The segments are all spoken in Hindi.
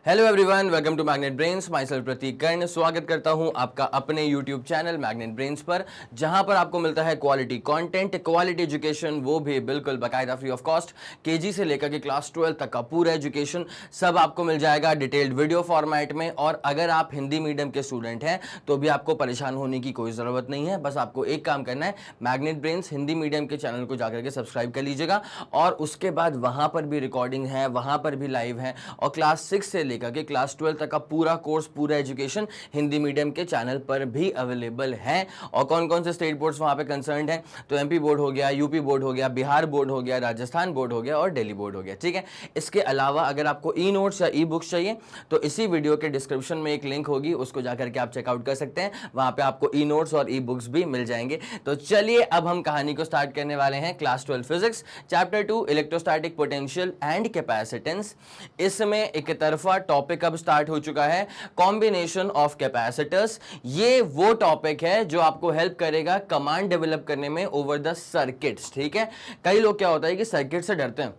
Hello everyone, welcome to magnet brains. Myself Prateek Karn स्वागत करता हूं आपका अपने यूट्यूब चैनल मैग्नेट ब्रेन्स पर, जहां पर आपको मिलता है क्वालिटी कंटेंट, क्वालिटी एजुकेशन, वो भी बिल्कुल बाकायदा फ्री ऑफ कॉस्ट। केजी से लेकर के क्लास 12 तक का पूरा एजुकेशन सब आपको मिल जाएगा डिटेल्ड वीडियो फॉर्मेट में। और अगर आप हिंदी मीडियम के स्टूडेंट हैं तो भी आपको परेशान होने की कोई ज़रूरत नहीं है। बस आपको एक काम करना है, मैग्नेट ब्रेन्स हिंदी मीडियम के चैनल को जाकर के सब्सक्राइब कर लीजिएगा। और उसके बाद वहां पर भी रिकॉर्डिंग है, वहां पर भी लाइव है, और क्लास 6 से लेकर के क्लास 12 तक का पूरा कोर्स, पूरा एजुकेशन हिंदी मीडियम के चैनल पर भी अवेलेबल है। और कौन कौन से स्टेट बोर्ड्स वहां पे कंसर्न्ड हैं, तो एमपी बोर्ड हो गया, यूपी बोर्ड हो गया, बिहार बोर्ड हो गया, राजस्थान बोर्ड हो गया और दिल्ली बोर्ड हो गया। ठीक है, इसके अलावा अगर आपको ई नोट्स या ई बुक्स चाहिए तो इसी वीडियो के डिस्क्रिप्शन में एक लिंक होगी, उसको जाकर के आप चेकआउट कर सकते हैं। वहां पे आपको ई नोट्स और ई बुक्स भी मिल जाएंगे। तो चलिए अब हम कहानी को स्टार्ट करने वाले हैं। Class 12 physics chapter 2 electrostatic potential and capacitance. इसमें एक तरफा टॉपिक अब स्टार्ट हो चुका है, कॉम्बिनेशन ऑफ कैपेसिटर्स। ये वो टॉपिक है जो आपको हेल्प करेगा कमांड डेवलप करने में ओवर द सर्किट्स। ठीक है, कई लोग क्या होता है कि सर्किट से डरते हैं,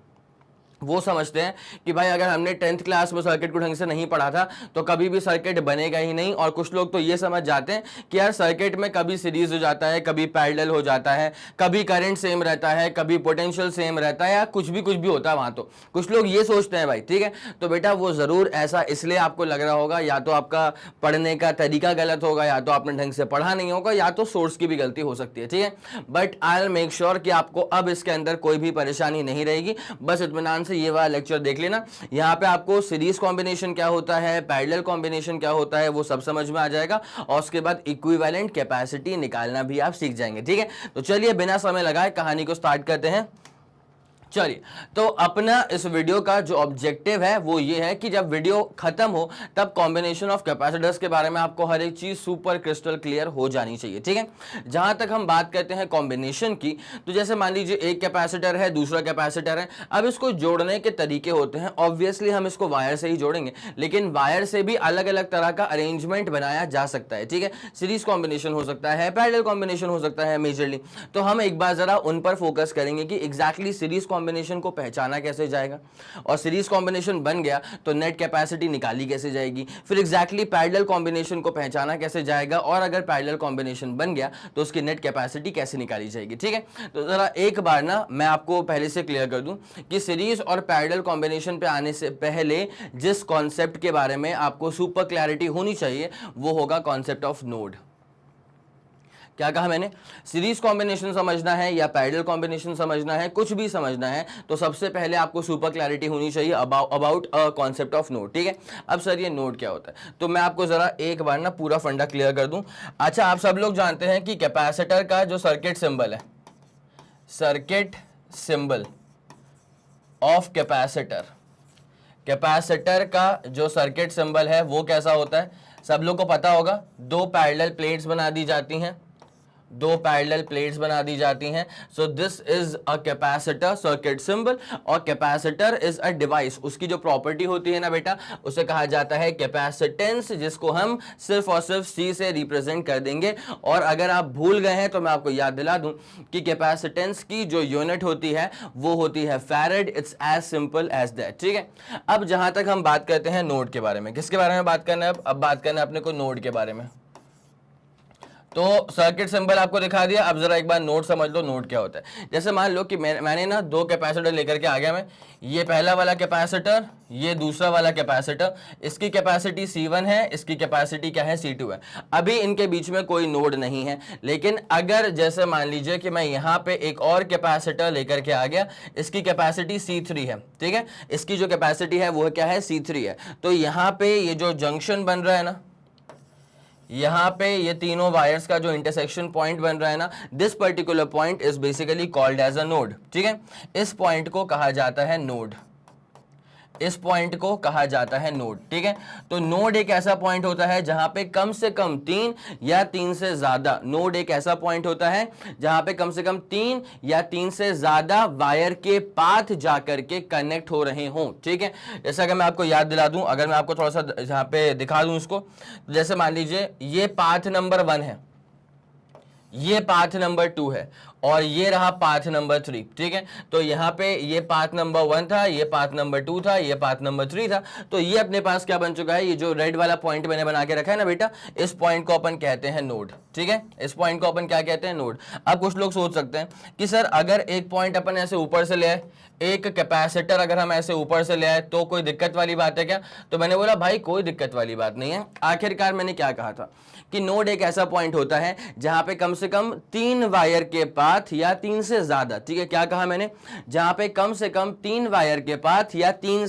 वो समझते हैं कि भाई अगर हमने 10th क्लास में सर्किट को ढंग से नहीं पढ़ा था तो कभी भी सर्किट बनेगा ही नहीं। और कुछ लोग तो ये समझ जाते हैं कि यार सर्किट में कभी सीरीज हो जाता है, कभी पैरेलल हो जाता है, कभी करंट सेम रहता है, कभी पोटेंशियल सेम रहता है, या कुछ भी होता है वहां। तो कुछ लोग ये सोचते हैं भाई। ठीक है, तो बेटा वो जरूर ऐसा इसलिए आपको लग रहा होगा, या तो आपका पढ़ने का तरीका गलत होगा, या तो आपने ढंग से पढ़ा नहीं होगा, या तो सोर्स की भी गलती हो सकती है। ठीक है, but I will make sure कि आपको अब इसके अंदर कोई भी परेशानी नहीं रहेगी। बस इत्मीनान ये वाला लेक्चर देख लेना। यहां पे आपको सीरीज कॉम्बिनेशन क्या होता है, पैरेलल कॉम्बिनेशन क्या होता है, वो सब समझ में आ जाएगा। और उसके बाद इक्विवेलेंट कैपेसिटी निकालना भी आप सीख जाएंगे। ठीक है, तो चलिए बिना समय लगाए कहानी को स्टार्ट करते हैं। चलिए, तो अपना इस वीडियो का जो ऑब्जेक्टिव है वो ये है कि जब वीडियो खत्म हो तब कॉम्बिनेशन ऑफ कैपेसिटर्स के बारे में आपको हर एक चीज सुपर क्रिस्टल क्लियर हो जानी चाहिए। ठीक है, जहां तक हम बात करते हैं कॉम्बिनेशन की, तो जैसे मान लीजिए एक कैपेसिटर है, दूसरा कैपेसिटर है। अब इसको जोड़ने के तरीके होते हैं। ऑब्वियसली हम इसको वायर से ही जोड़ेंगे, लेकिन वायर से भी अलग अलग तरह का अरेंजमेंट बनाया जा सकता है। ठीक है, सीरीज कॉम्बिनेशन हो सकता है, पैरेलल कॉम्बिनेशन हो सकता है मेजरली। तो हम एक बार जरा उन पर फोकस करेंगे कि एग्जैक्टली सीरीज कॉम्बिनेशन को पहचाना कैसे जाएगा, और सीरीज कॉम्बिनेशन बन गया तो नेट कैपेसिटी निकाली कैसे जाएगी, फिर एग्जैक्टली पैरेलल कॉम्बिनेशन को पहचाना कैसे जाएगा, और अगर पैरेलल कॉम्बिनेशन बन गया तो उसकी नेट कैपेसिटी कैसे निकाली जाएगी। ठीक है, तो जरा एक बार ना मैं आपको पहले से क्लियर कर दूं कि सीरीज और पैरेलल कॉम्बिनेशन पे आने से पहले जिस कॉन्सेप्ट के बारे में आपको सुपर क्लैरिटी होनी चाहिए वो होगा कॉन्सेप्ट ऑफ नोड। क्या कहा मैंने? सीरीज कॉम्बिनेशन समझना है या पैरेलल कॉम्बिनेशन समझना है, कुछ भी समझना है, तो सबसे पहले आपको सुपर क्लैरिटी होनी चाहिए about a concept of node. ठीक है, अब सर ये नोड क्या होता है, तो मैं आपको जरा एक बार ना पूरा फंडा क्लियर कर दूं। अच्छा, आप सब लोग जानते हैं कि कैपेसिटर का जो सर्किट सिंबल है, circuit symbol of capacitor, capacitor का जो सर्किट सिंबल है वो कैसा होता है, सब लोग को पता होगा। दो पैरेलल प्लेट्स बना दी जाती हैं, दो पैरेलल प्लेट्स बना दी जाती हैं। So this is a capacitor circuit symbol. और कैपेसिटर इज अ डिवाइस, उसकी जो प्रॉपर्टी होती है ना बेटा, उसे कहा जाता है कैपेसिटेंस, जिसको हम सिर्फ और सिर्फ सी से रिप्रेजेंट कर देंगे। और अगर आप भूल गए हैं तो मैं आपको याद दिला दूं कि कैपेसिटेंस की जो यूनिट होती है वो होती है farad. It's as simple as that. ठीक है, अब जहां तक हम बात करते हैं नोड के बारे में, किसके बारे में बात करना है अब बात करना है अपने को नोड के बारे में। तो सर्किट सिंबल आपको दिखा दिया, अब जरा एक बार नोड समझ लो, नोड क्या होता है। जैसे मान लो कि मैंने ना दो कैपेसिटर लेकर के आ गया मैं, ये पहला वाला कैपेसिटर, ये दूसरा वाला कैपेसिटर। इसकी कैपेसिटी C1 है, इसकी कैपेसिटी क्या है, C2 है। अभी इनके बीच में कोई नोड नहीं है, लेकिन अगर जैसे मान लीजिए कि मैं यहाँ पे एक और कैपेसिटर लेकर के आ गया, इसकी कैपेसिटी C3 है। ठीक है, इसकी जो कैपेसिटी है वो क्या है, C3 है। तो यहाँ पे ये जो जंक्शन बन रहा है ना, यहां पे ये तीनों वायर्स का जो इंटरसेक्शन पॉइंट बन रहा है ना, this particular point is basically called as a node. ठीक है, इस पॉइंट को कहा जाता है नोड, इस पॉइंट को कहा जाता है नोड। ठीक है, तो नोड एक ऐसा पॉइंट होता है जहां पे कम से कम 3 या 3 से ज्यादा, नोड एक ऐसा पॉइंट होता है जहां पे कम से कम 3 या 3 से ज्यादा वायर के पाथ जाकर के कनेक्ट हो रहे हों। ठीक है, जैसा कि मैं आपको याद दिला दूं, अगर मैं आपको थोड़ा सा यहां पे दिखा दूं इसको, तो जैसे मान लीजिए ये पाथ नंबर 1 है, ये पाथ नंबर 2 है, और ये रहा पाथ नंबर 3, ठीक है। तो यहाँ पे ये पाथ नंबर 1 था, ये पाथ नंबर 2 था, ये पाथ नंबर 3 था। तो ये अपने पास क्या बन चुका है, ये जो रेड वाला पॉइंट मैंने बना के रखा है ना बेटा, इस पॉइंट को अपन कहते हैं नोड, ठीक है। इस पॉइंट को अपन क्या कहते हैं, नोड। अब कुछ लोग सोच सकते हैं कि सर अगर एक पॉइंट अपन ऐसे ऊपर से ले आए, एक कैपेसिटर अगर हम ऐसे ऊपर से ले आए तो कोई दिक्कत वाली बात है क्या? तो मैंने बोला भाई कोई दिक्कत वाली बात नहीं है। आखिरकार मैंने क्या कहा था कि नोड एक ऐसा पॉइंट होता है जहां पे कम से कम 3 वायर के पाथ या 3 से ज्यादा, ठीक है, क्या कहा मैंने, जहां पे कम से कम 3 वायर के पाथ या 3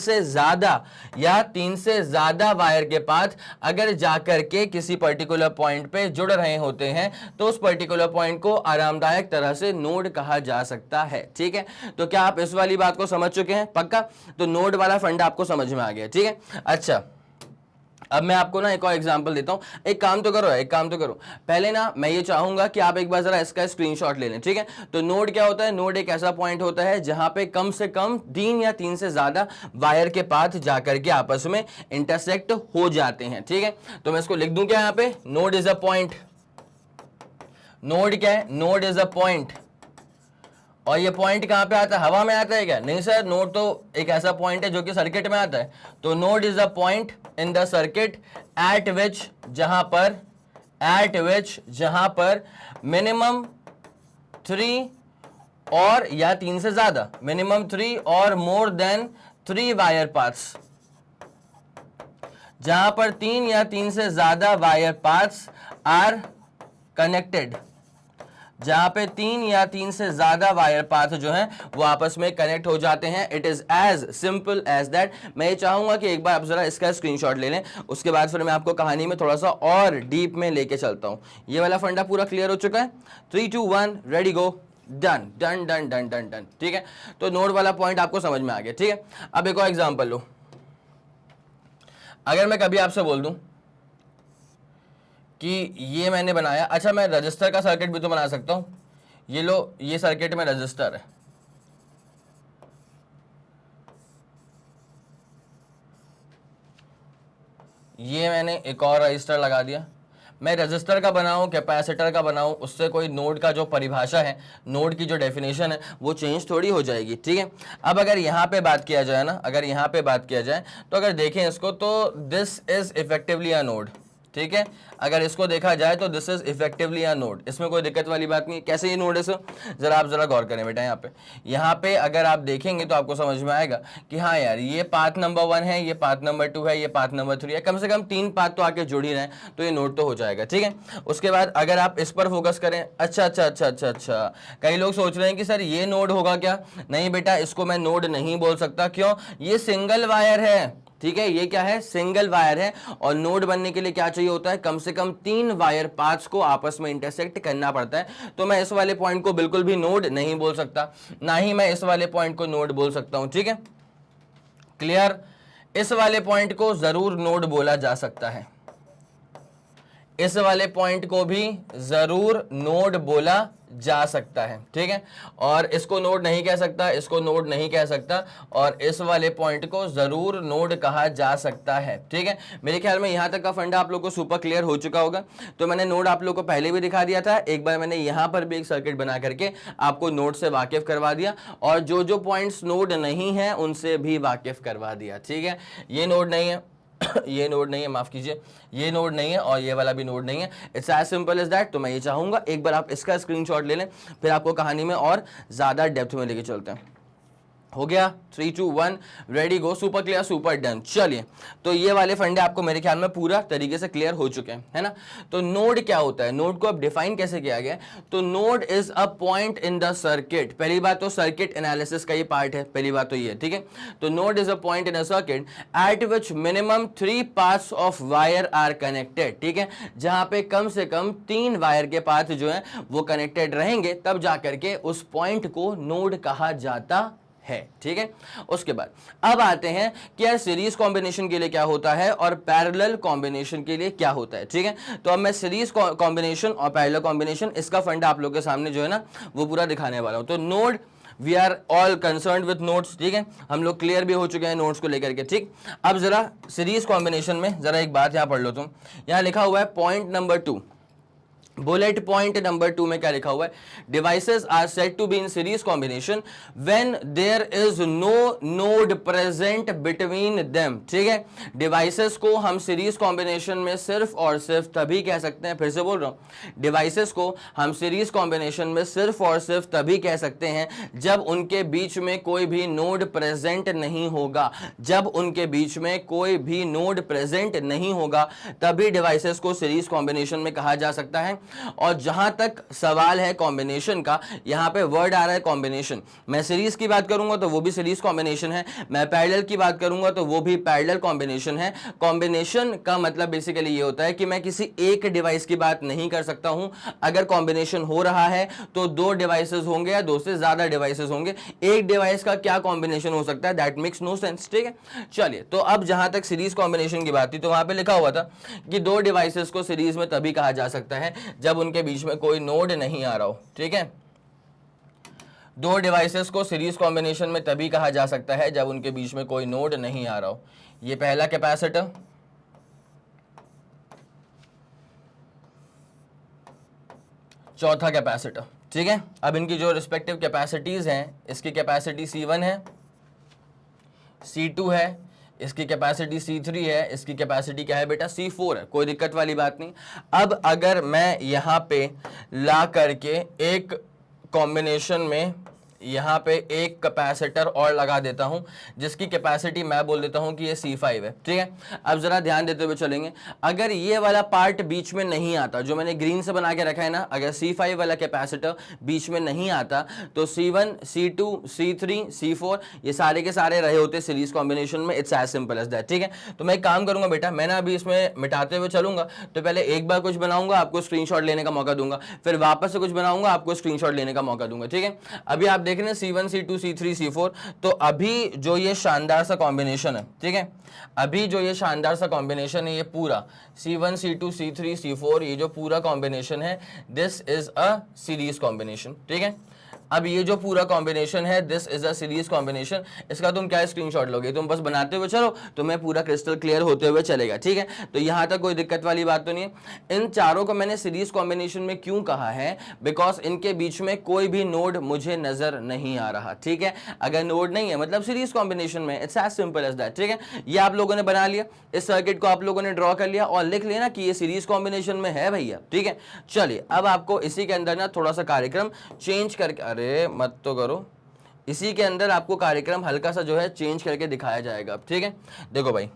से ज्यादा वायर के पाथ अगर जाकर के किसी पर्टिकुलर पॉइंट पे जुड़ रहे होते हैं तो उस पर्टिकुलर पॉइंट को आरामदायक तरह से नोड कहा जा सकता है, ठीक है। तो क्या आप इस वाली बात को समझ चुके हैं? पक्का? तो नोड वाला फंडा आपको समझ में आ गया, ठीक है। अच्छा, अब मैं आपको ना एक और एग्जांपल देता हूं। एक काम तो करो, पहले ना मैं ये चाहूंगा कि आप एक बार जरा इसका स्क्रीनशॉट ले लें, ठीक है। तो नोड क्या होता है? नोड एक ऐसा पॉइंट होता है जहां पे कम से कम 3 या 3 से ज्यादा वायर के पाथ जाकर के आपस में इंटरसेक्ट हो जाते हैं, ठीक है। तो मैं इसको लिख दूं क्या यहाँ पे, node is a point. Node क्या है? Node is a point. और ये पॉइंट कहां पे आता है? हवा में आता है क्या? नहीं सर, नोड तो एक ऐसा पॉइंट है जो कि सर्किट में आता है। तो node is a point in the circuit at विच, जहां पर मिनिमम 3 और या 3 से ज्यादा, मिनिमम 3 और मोर देन 3 वायर पाथ्स, जहां पर 3 या 3 से ज्यादा वायर पाथ्स आर कनेक्टेड, जहां पे 3 या 3 से ज्यादा वायर पाथ जो हैं वो आपस में कनेक्ट हो जाते हैं। It is as simple as that. मैं ये चाहूंगा कि एक बार आप जरा इसका स्क्रीनशॉट ले लें, उसके बाद फिर मैं आपको कहानी में थोड़ा सा और डीप में लेके चलता हूं। ये वाला फंडा पूरा क्लियर हो चुका है? 3 2 1 रेडी गो, done done done done done done, ठीक है। तो नोड वाला पॉइंट आपको समझ में आ गया, ठीक है। अब एक और एग्जाम्पल लो। अगर मैं कभी आपसे बोल दूं कि ये मैंने बनाया, अच्छा मैं रजिस्टर का सर्किट भी तो बना सकता हूं। ये लो, ये सर्किट में रजिस्टर है, ये मैंने एक और रजिस्टर लगा दिया। मैं रजिस्टर का बनाऊं, कैपेसिटर का बनाऊं, उससे कोई नोड का जो परिभाषा है, नोड की जो डेफिनेशन है वो चेंज थोड़ी हो जाएगी, ठीक है। अब अगर यहाँ पे बात किया जाए ना, अगर यहाँ पे बात किया जाए तो अगर देखें इसको तो this is effectively a node, ठीक है। अगर इसको देखा जाए तो this is effectively a node, इसमें कोई दिक्कत वाली बात नहीं। कैसे ये नोड है सर? जरा आप जरा गौर करें बेटा। यहाँ पे अगर आप देखेंगे तो आपको समझ में आएगा कि हाँ यार, ये पाथ नंबर 1 है, ये पाथ नंबर 2 है, ये पाथ नंबर 3 है, कम से कम 3 पाथ तो आके जुड़ ही रहे हैं, तो ये नोड तो हो जाएगा, ठीक है। उसके बाद अगर आप इस पर फोकस करें, अच्छा, कई लोग सोच रहे हैं कि सर ये नोड होगा क्या? नहीं बेटा, इसको मैं नोड नहीं बोल सकता। क्यों? ये सिंगल वायर है, ठीक है। ये क्या है? सिंगल वायर है। और नोड बनने के लिए क्या चाहिए होता है? कम से कम 3 वायर पाथ्स को आपस में इंटरसेक्ट करना पड़ता है। तो मैं इस वाले पॉइंट को बिल्कुल भी नोड नहीं बोल सकता, ना ही मैं इस वाले पॉइंट को नोड बोल सकता हूं, ठीक है। क्लियर? इस वाले पॉइंट को जरूर नोड बोला जा सकता है, इस वाले पॉइंट को भी जरूर नोड बोला जा सकता है, ठीक है। और इसको नोड नहीं कह सकता, इसको नोड नहीं कह सकता, और इस वाले पॉइंट को जरूर नोड कहा जा सकता है, ठीक है। मेरे ख्याल में यहां तक का फंडा आप लोग को सुपर क्लियर हो चुका होगा। तो मैंने नोड आप लोग को पहले भी दिखा दिया था, एक बार मैंने यहां पर भी एक सर्किट बना करके आपको नोड से वाकिफ करवा दिया, और जो जो पॉइंट्स नोड नहीं है उनसे भी वाकिफ करवा दिया, ठीक है। ये नोड नहीं है, ये नोड नहीं है, माफ कीजिए, ये नोड नहीं है, और ये वाला भी नोड नहीं है। It's as simple as that. तो मैं ये चाहूंगा एक बार आप इसका स्क्रीनशॉट ले लें, फिर आपको कहानी में और ज्यादा डेप्थ में लेके चलते हैं। हो गया? 3 2 1 ready go, super clear, super done. चलिए, तो ये वाले फंडे आपको मेरे ख्याल में पूरा तरीके से क्लियर हो चुके हैं, है ना। तो नोड क्या होता है? नोड को अब डिफाइन कैसे किया गया है? तो node is a point in the circuit. पहली बात तो सर्किट एनालिसिस का ये पार्ट है, पहली बात तो ये है, ठीक है। तो node is a point in a circuit at which minimum 3 paths of wire are connected, ठीक है। जहां पे कम से कम 3 वायर के पाथ जो है वो कनेक्टेड रहेंगे, तब जाकर के उस पॉइंट को नोड कहा जाता है, ठीक है। उसके बाद अब आते हैं कि यार सीरीज कॉम्बिनेशन के लिए क्या होता है और पैरेलल कॉम्बिनेशन के लिए क्या होता है, ठीक है। तो अब मैं सीरीज कॉम्बिनेशन और पैरेलल कॉम्बिनेशन, इसका फंडा आप लोगों के सामने जो है ना वो पूरा दिखाने वाला हूं। तो node, we are all concerned with nodes, ठीक है। हम लोग क्लियर भी हो चुके हैं नोड्स को लेकर के, ठीक। अब जरा सीरीज कॉम्बिनेशन में जरा एक बात यहां पढ़ लो तुम। यहां लिखा हुआ है point number 2, bullet point number 2 में क्या लिखा हुआ है? Devices are said to be in series combination when there is no node present between them. ठीक है, डिवाइसेस को हम सीरीज कॉम्बिनेशन में सिर्फ और सिर्फ तभी कह सकते हैं, फिर से बोल रहा हूं, डिवाइसेस को हम सीरीज कॉम्बिनेशन में सिर्फ और सिर्फ तभी कह सकते हैं जब उनके बीच में कोई भी नोड प्रेजेंट नहीं होगा। जब उनके बीच में कोई भी नोड प्रेजेंट नहीं होगा तभी डिवाइसेस को सीरीज कॉम्बिनेशन में कहा जा सकता है। और जहां तक सवाल है कॉम्बिनेशन का, यहां पे वर्ड आ रहा है कॉम्बिनेशन। मैं सीरीज की बात करूंगा तो वो भी सीरीज कॉम्बिनेशन है, मैं पैरेलल की बात करूंगा तो वो भी पैरेलल कॉम्बिनेशन है। कॉम्बिनेशन का मतलब बेसिकली ये होता है कि मैं किसी एक डिवाइस की बात नहीं कर सकता हूं। अगर कॉम्बिनेशन हो रहा है तो दो डिवाइसेस होंगे या दो से ज्यादा डिवाइसेस होंगे। एक डिवाइस का क्या कॉम्बिनेशन हो सकता है? That makes no sense. ठीक है, चलिए, तो अब जहां तक सीरीज कॉम्बिनेशन की बात थी तो वहां पे लिखा हुआ था कि दो डिवाइसेस को सीरीज में तभी कहा जा सकता है जब उनके बीच में कोई नोड नहीं आ रहा हो। ठीक है, दो डिवाइसेस को सीरीज कॉम्बिनेशन में तभी कहा जा सकता है जब उनके बीच में कोई नोड नहीं आ रहा हो। ये पहला कैपेसिटर, चौथा कैपेसिटर। ठीक है, अब इनकी जो रिस्पेक्टिव कैपेसिटीज हैं, इसकी कैपेसिटी C1 है, C2 है, इसकी कैपेसिटी C3 है, इसकी कैपेसिटी क्या है बेटा? C4 है। कोई दिक्कत वाली बात नहीं। अब अगर मैं यहां पे ला करके एक कॉम्बिनेशन में यहां पे एक कैपेसिटर और लगा देता हूं जिसकी कैपेसिटी मैं बोल देता हूं कि ये C5 है। ठीक है, अब जरा ध्यान देते हुए चलेंगे। अगर ये वाला पार्ट बीच में नहीं आता, जो मैंने ग्रीन से बना के रखा है ना, अगर C5 वाला कैपेसिटर बीच में नहीं आता तो C1, C2, C3, C4 ये सारे के सारे रहे होते सीरीज कॉम्बिनेशन में। It's as simple as that. ठीक है, तो मैं एक काम करूंगा बेटा, मैं ना अभी इसमें मिटाते हुए चलूंगा तो पहले एक बार कुछ बनाऊंगा, आपको स्क्रीनशॉट लेने का मौका दूंगा, फिर वापस से कुछ बनाऊंगा, आपको स्क्रीनशॉट लेने का मौका दूंगा। ठीक है, अभी आप देख रहे हैं C1, C2, C3, C4। तो अभी जो ये शानदार सा कॉम्बिनेशन है, ठीक है, अभी जो ये शानदार सा कॉम्बिनेशन है, ये पूरा C1, C2, C3, C4 ये जो पूरा कॉम्बिनेशन है, this is a series combination. ठीक है, अब ये जो पूरा कॉम्बिनेशन है, this is a series combination. इसका तुम क्या स्क्रीनशॉट लोगे? तुम बस बनाते हुए चलो, तुम्हें पूरा क्रिस्टल क्लियर होते हुए चलेगा। ठीक है, तो यहां तक कोई दिक्कत वाली बात तो नहीं है। इन चारों को मैंने सीरीज कॉम्बिनेशन में क्यों कहा है? बिकॉज इनके बीच में कोई भी नोड मुझे नजर नहीं आ रहा। ठीक है, अगर नोड नहीं है मतलब सीरीज कॉम्बिनेशन में। It's as simple as that. ठीक है, ये आप लोगों ने बना लिया, इस सर्किट को आप लोगों ने ड्रॉ कर लिया और लिख लेना कि ये सीरीज कॉम्बिनेशन में है भैया। ठीक है, चलिए, अब आपको इसी के अंदर ना थोड़ा सा कार्यक्रम चेंज करके, अरे मत तो करो, इसी के अंदर आपको कार्यक्रम हल्का सा जो है चेंज करके दिखाया जाएगा। ठीक है, देखो भाई,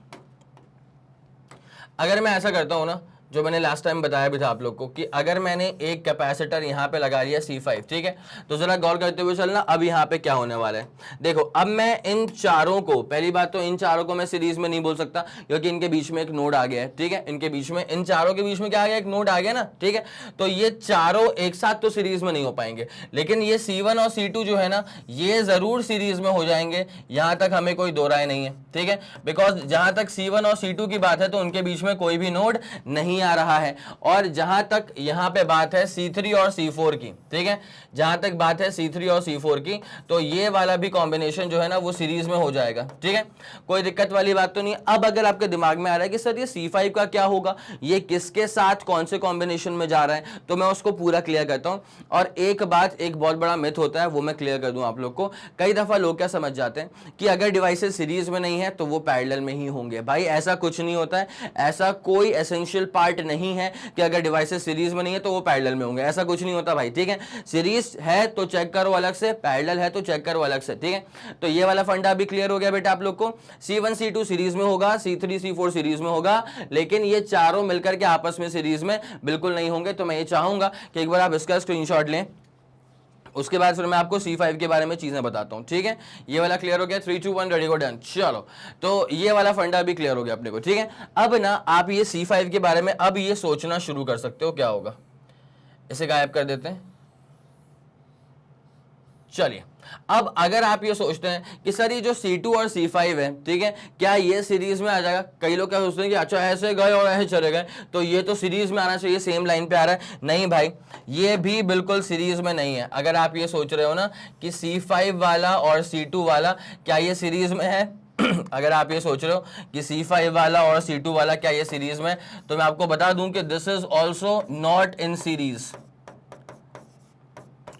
अगर मैं ऐसा करता हूं ना, जो मैंने लास्ट टाइम बताया भी था आप लोग को, कि अगर मैंने एक कैपेसिटर यहाँ पे लगा लिया C5, ठीक है, तो जरा गौर करते हुए चलना अब यहाँ पे क्या होने वाला है। देखो, अब मैं इन चारों को, पहली बात तो इन चारों को मैं सीरीज में नहीं बोल सकता क्योंकि इनके बीच में एक नोड आ गया है। ठीक है, इनके बीच में, इन चारों के बीच में क्या आ गया? एक नोड आ गया ना। ठीक है, तो ये चारों एक साथ तो सीरीज में नहीं हो पाएंगे, लेकिन ये C1 और C2 जो है ना, ये जरूर सीरीज में हो जाएंगे। यहां तक हमें कोई दो राय नहीं है। ठीक है, बिकॉज जहां तक C1 और C2 की बात है तो उनके बीच में कोई भी नोड नहीं आ रहा है। और जहां तक यहां पे बात है C3 और C4 की, ठीक है, जहां तक बात है C3 और C4 की, तो ये वाला भी कॉम्बिनेशन जो है ना वो सीरीज में हो जाएगा। ठीक है, कोई दिक्कत वाली बात तो नहीं। अब अगर आपके दिमाग में आ रहा है कि सर ये C5 का क्या होगा, ये किसके साथ कौन से कॉम्बिनेशन में जा रहा है, तो मैं उसको पूरा क्लियर करता हूं। और एक बात, एक बहुत बड़ा मिथ होता है, वो मैं क्लियर कर दूं आप लोग को। कई दफा लोग क्या समझ जाते हैं कि अगर डिवाइसेस सीरीज में नहीं है तो वो पैरेलल में ही होंगे। भाई ऐसा कुछ नहीं होता है, ऐसा कोई एसेंशियल पार्ट नहीं है कि अगर डिवाइसेस सीरीज में नहीं है तो वो पैरेलल में होंगे। ऐसा कुछ नहीं होता भाई। ठीक है, सीरीज है तो चेक करो अलग से, पैरेलल है तो चेक करो अलग से। ठीक है, तो ये वाला फंडा भी क्लियर हो गया बेटा आप लोग को। C1 C2 सीरीज में होगा, C3 C4 सीरीज में होगा, लेकिन ये चारों मिलकर के आपस में सीरीज में बिल्कुल नहीं होंगे। तो मैं ये चाहूंगा कि एक बार आप इसका स्क्रीनशॉट लें, उसके बाद फिर मैं आपको C5 के बारे में चीजें बताता हूं। ठीक है, ये वाला क्लियर हो गया। 3 2 1 रेडी गो डन। चलो, तो ये वाला फंडा भी क्लियर हो गया अपने को। ठीक है, अब ना आप ये C5 के बारे में अब ये सोचना शुरू कर सकते हो क्या होगा। इसे गायब कर देते हैं। चलिए, अब अगर आप ये सोचते हैं कि सर ये जो C2 और C5 है, ठीक है, क्या ये सीरीज में आ जाएगा? कई लोग क्या सोचते हैं कि अच्छा ऐसे गए और ऐसे चले गए तो ये तो सीरीज में आना चाहिए, सेम लाइन पे आ रहा है। नहीं भाई, ये भी बिल्कुल सीरीज में नहीं है। अगर आप ये सोच रहे हो ना कि C5 वाला और C2 वाला क्या ये सीरीज में है, अगर आप ये सोच रहे हो कि C5 वाला और C2 वाला क्या ये सीरीज में, तो मैं आपको बता दूं कि this is also not in series.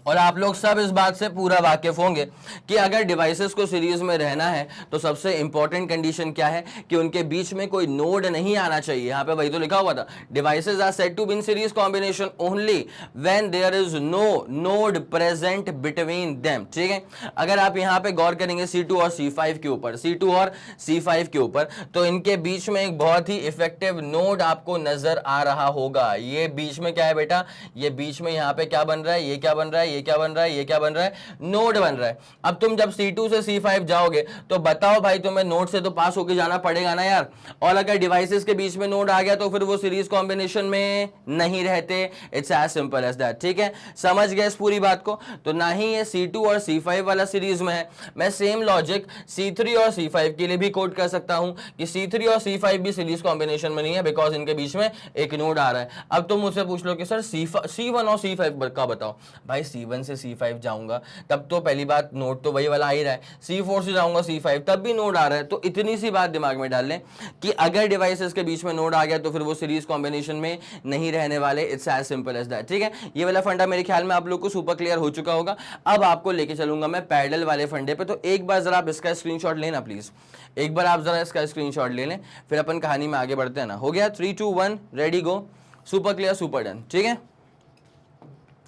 और आप लोग सब इस बात से पूरा वाकिफ होंगे कि अगर डिवाइसेस को सीरीज में रहना है तो सबसे इंपॉर्टेंट कंडीशन क्या है कि उनके बीच में कोई नोड नहीं आना चाहिए। यहां पे वही तो लिखा हुआ था, devices are said to be in series combination only when there is no node present between them. ठीक है, अगर आप यहां पे गौर करेंगे C2 और C5 के ऊपर, C2 और C5 के ऊपर, तो इनके बीच में एक बहुत ही इफेक्टिव नोड आपको नजर आ रहा होगा। ये बीच में क्या है बेटा, ये बीच में यहां पे क्या बन रहा है, ये क्या बन रहा है, ये क्या बन रहा है, ये क्या बन रहा है, नोड बन रहा है। अब तुम जब C2 से C5 जाओगे तो बताओ भाई, तुम्हें नोड से तो पास होके जाना पड़ेगा ना यार। और अगर डिवाइसेस के बीच में नोड आ गया तो फिर वो सीरीज कॉम्बिनेशन में नहीं रहते। It's as simple as that. ठीक है, समझ गए इस पूरी बात को। तो ना ही ये C2 और C5 वाला सीरीज में है, मैं सेम लॉजिक C3 और C5 के लिए भी कोट कर सकता हूं कि C3 और C5 भी सीरीज कॉम्बिनेशन में नहीं है, बिकॉज इनके बीच में एक नोड आ रहा है। अब तुम मुझसे पूछ लो कि सर C1 और C5 का बताओ। भाई C1 से C5 जाऊंगा तब तो पहली बात नोड तो वही वाला आ ही रहा है, C4 से जाऊंगा C5 तब भी नोड आ रहा है। तो इतनी सी बात दिमाग में डाल लें कि अगर डिवाइसेस के बीच में नोड आ गया तो फिर वो सीरीज कॉम्बिनेशन में नहीं रहने वाले। It's as simple as that. ठीक है, ये वाला फंडा मेरे ख्याल में आप लोग को सुपर क्लियर हो चुका होगा। अब आपको लेके चलूंगा मैं पैरेलल वाले फंडे पे। तो एक बार जरा आप इसका स्क्रीनशॉट लेना प्लीज, एक बार आप जरा इसका स्क्रीनशॉट ले लें, फिर अपन कहानी में आगे बढ़ते हैं ना। हो गया, 3 2 1 ready go, super clear super done. ठीक है,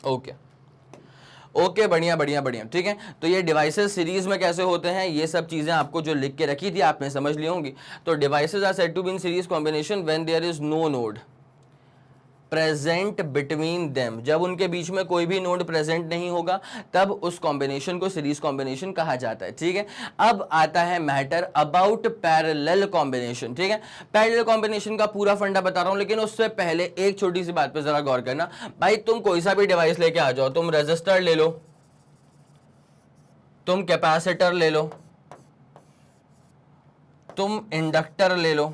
ओके ओके, बढ़िया बढ़िया बढ़िया। ठीक है, तो ये डिवाइसेस सीरीज में कैसे होते हैं, ये सब चीजें आपको जो लिख के रखी थी आपने समझ ली होंगी। तो devices are said to be in series combination when there is no node present between them. जब उनके बीच में कोई भी नोड प्रेजेंट नहीं होगा तब उस कॉम्बिनेशन को सीरीज कॉम्बिनेशन कहा जाता है। ठीक है, अब आता है मैटर अबाउट पैरेलल कॉम्बिनेशन। ठीक है, पैरेलल कॉम्बिनेशन का पूरा फंडा बता रहा हूं, लेकिन उससे पहले एक छोटी सी बात पे जरा गौर करना। भाई तुम कोई सा भी डिवाइस लेके आ जाओ, तुम रेजिस्टर ले लो, तुम कैपेसिटर ले लो, तुम इंडक्टर ले लो,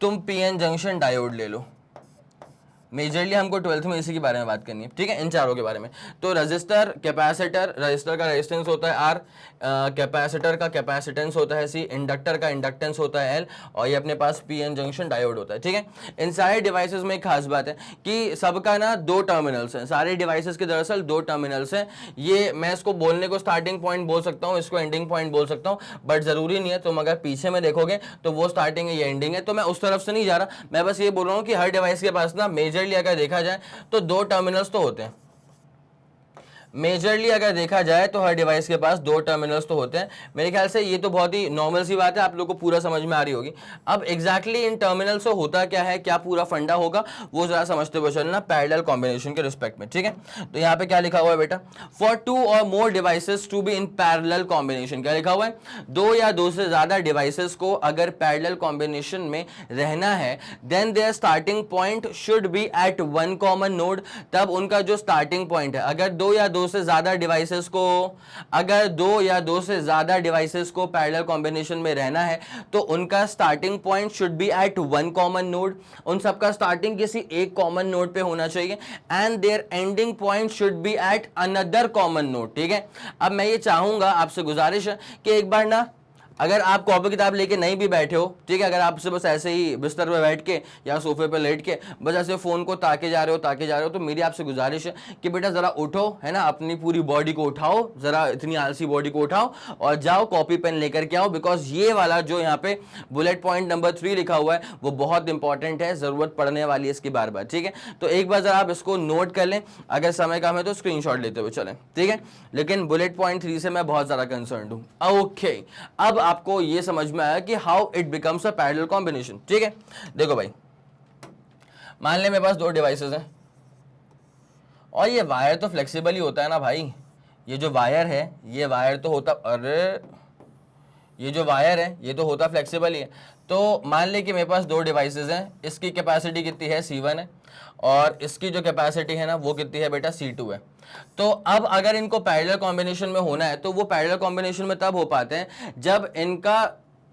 तुम पीएन जंक्शन डायोड ले लो। मेजरली हमको 12th में इसी के बारे में बात करनी है। ठीक है, इन चारों के बारे में। तो रजिस्टर, कैपेसिटर, रजिस्टर का रेजिस्टेंस होता है R, कैपेसिटर का कैपेसिटेंस होता है C, इंडक्टर का इंडक्टेंस होता है L, और ये अपने पास पीएन जंक्शन डायोड होता है। ठीक है, इन सारे डिवाइसेस में एक खास बात है कि सबका ना 2 टर्मिनल्स हैं। सारे डिवाइसेस के दरअसल 2 टर्मिनल्स हैं। ये मैं इसको बोलने को स्टार्टिंग पॉइंट बोल सकता हूँ, इसको एंडिंग पॉइंट बोल सकता हूँ, बट जरूरी नहीं है। तुम अगर पीछे में देखोगे तो वो स्टार्टिंग है, ये एंडिंग है। तो मैं उस तरफ से नहीं जा रहा, मैं बस ये बोल रहा हूँ कि हर डिवाइस के पास ना मेजरली अगर देखा जाए तो 2 टर्मिनल्स तो होते हैं। मेजरली अगर देखा जाए तो हर डिवाइस के पास 2 टर्मिनल्स तो होते हैं। मेरे ख्याल से ये तो बहुत ही नॉर्मल सी बात है, आप लोग को पूरा समझ में आ रही होगी। अब एग्जैक्टली इन टर्मिनल्स से होता क्या है, क्या पूरा फंडा होगा, वो जरा समझते हुए चलना पैरेलल कॉम्बिनेशन के रिस्पेक्ट में। ठीक है, तो यहाँ पे क्या लिखा हुआ है बेटा, फॉर 2 और more devices to be in parallel combination. क्या लिखा हुआ है, 2 या 2 से ज्यादा डिवाइसेस को अगर पैरेलल कॉम्बिनेशन में रहना है, then their starting point should be at 1 common node. तब उनका जो स्टार्टिंग पॉइंट है, अगर 2 या 2 से ज्यादा डिवाइसेस को, अगर 2 या 2 से ज्यादा डिवाइसेस को पैरेलल कॉम्बिनेशन में रहना है तो उनका starting point should be at 1 common node. उन सबका स्टार्टिंग किसी एक कॉमन नोड पे होना चाहिए, and their ending point should be at another common node. ठीक है, अब मैं ये चाहूंगा, आपसे गुजारिश है कि एक बार ना, अगर आप कॉपी किताब लेके नहीं भी बैठे हो, ठीक है, अगर आपसे बस ऐसे ही बिस्तर पे बैठ के या सोफे पे लेट के बस ऐसे फोन को ताके जा रहे हो, तो मेरी आपसे गुजारिश है कि बेटा जरा उठो, है ना, अपनी पूरी बॉडी को उठाओ, जरा इतनी आलसी बॉडी को उठाओ और जाओ कॉपी पेन लेकर के आओ, बिकॉज ये वाला जो यहाँ पे बुलेट पॉइंट नंबर 3 लिखा हुआ है वो बहुत इंपॉर्टेंट है, जरूरत पड़ने वाली है इसकी बार बार। ठीक है, तो एक बार जरा आप इसको नोट कर लें, अगर समय कम है तो स्क्रीनशॉट लेते हुए चलें। ठीक है, लेकिन बुलेट पॉइंट 3 से मैं बहुत ज्यादा कंसर्न हूं। ओके, अब आपको ये समझ में आया कि how it becomes a parallel combination. ठीक है, देखो भाई, मान ले मेरे पास 2 डिवाइसेस हैं और ये वायर तो फ्लेक्सिबल ही होता है ना भाई। ये जो वायर है, ये वायर तो होता, अरे ये जो वायर है ये तो होता फ्लेक्सिबल ही है। तो मान ले कि मेरे पास 2 डिवाइसेस हैं, इसकी कैपेसिटी कितनी है, C1 है, और इसकी जो कैपेसिटी है ना वो कितनी है बेटा, C2 है। तो अब अगर इनको पैरेलल कॉम्बिनेशन में होना है तो वो पैरेलल कॉम्बिनेशन में तब हो पाते हैं जब इनका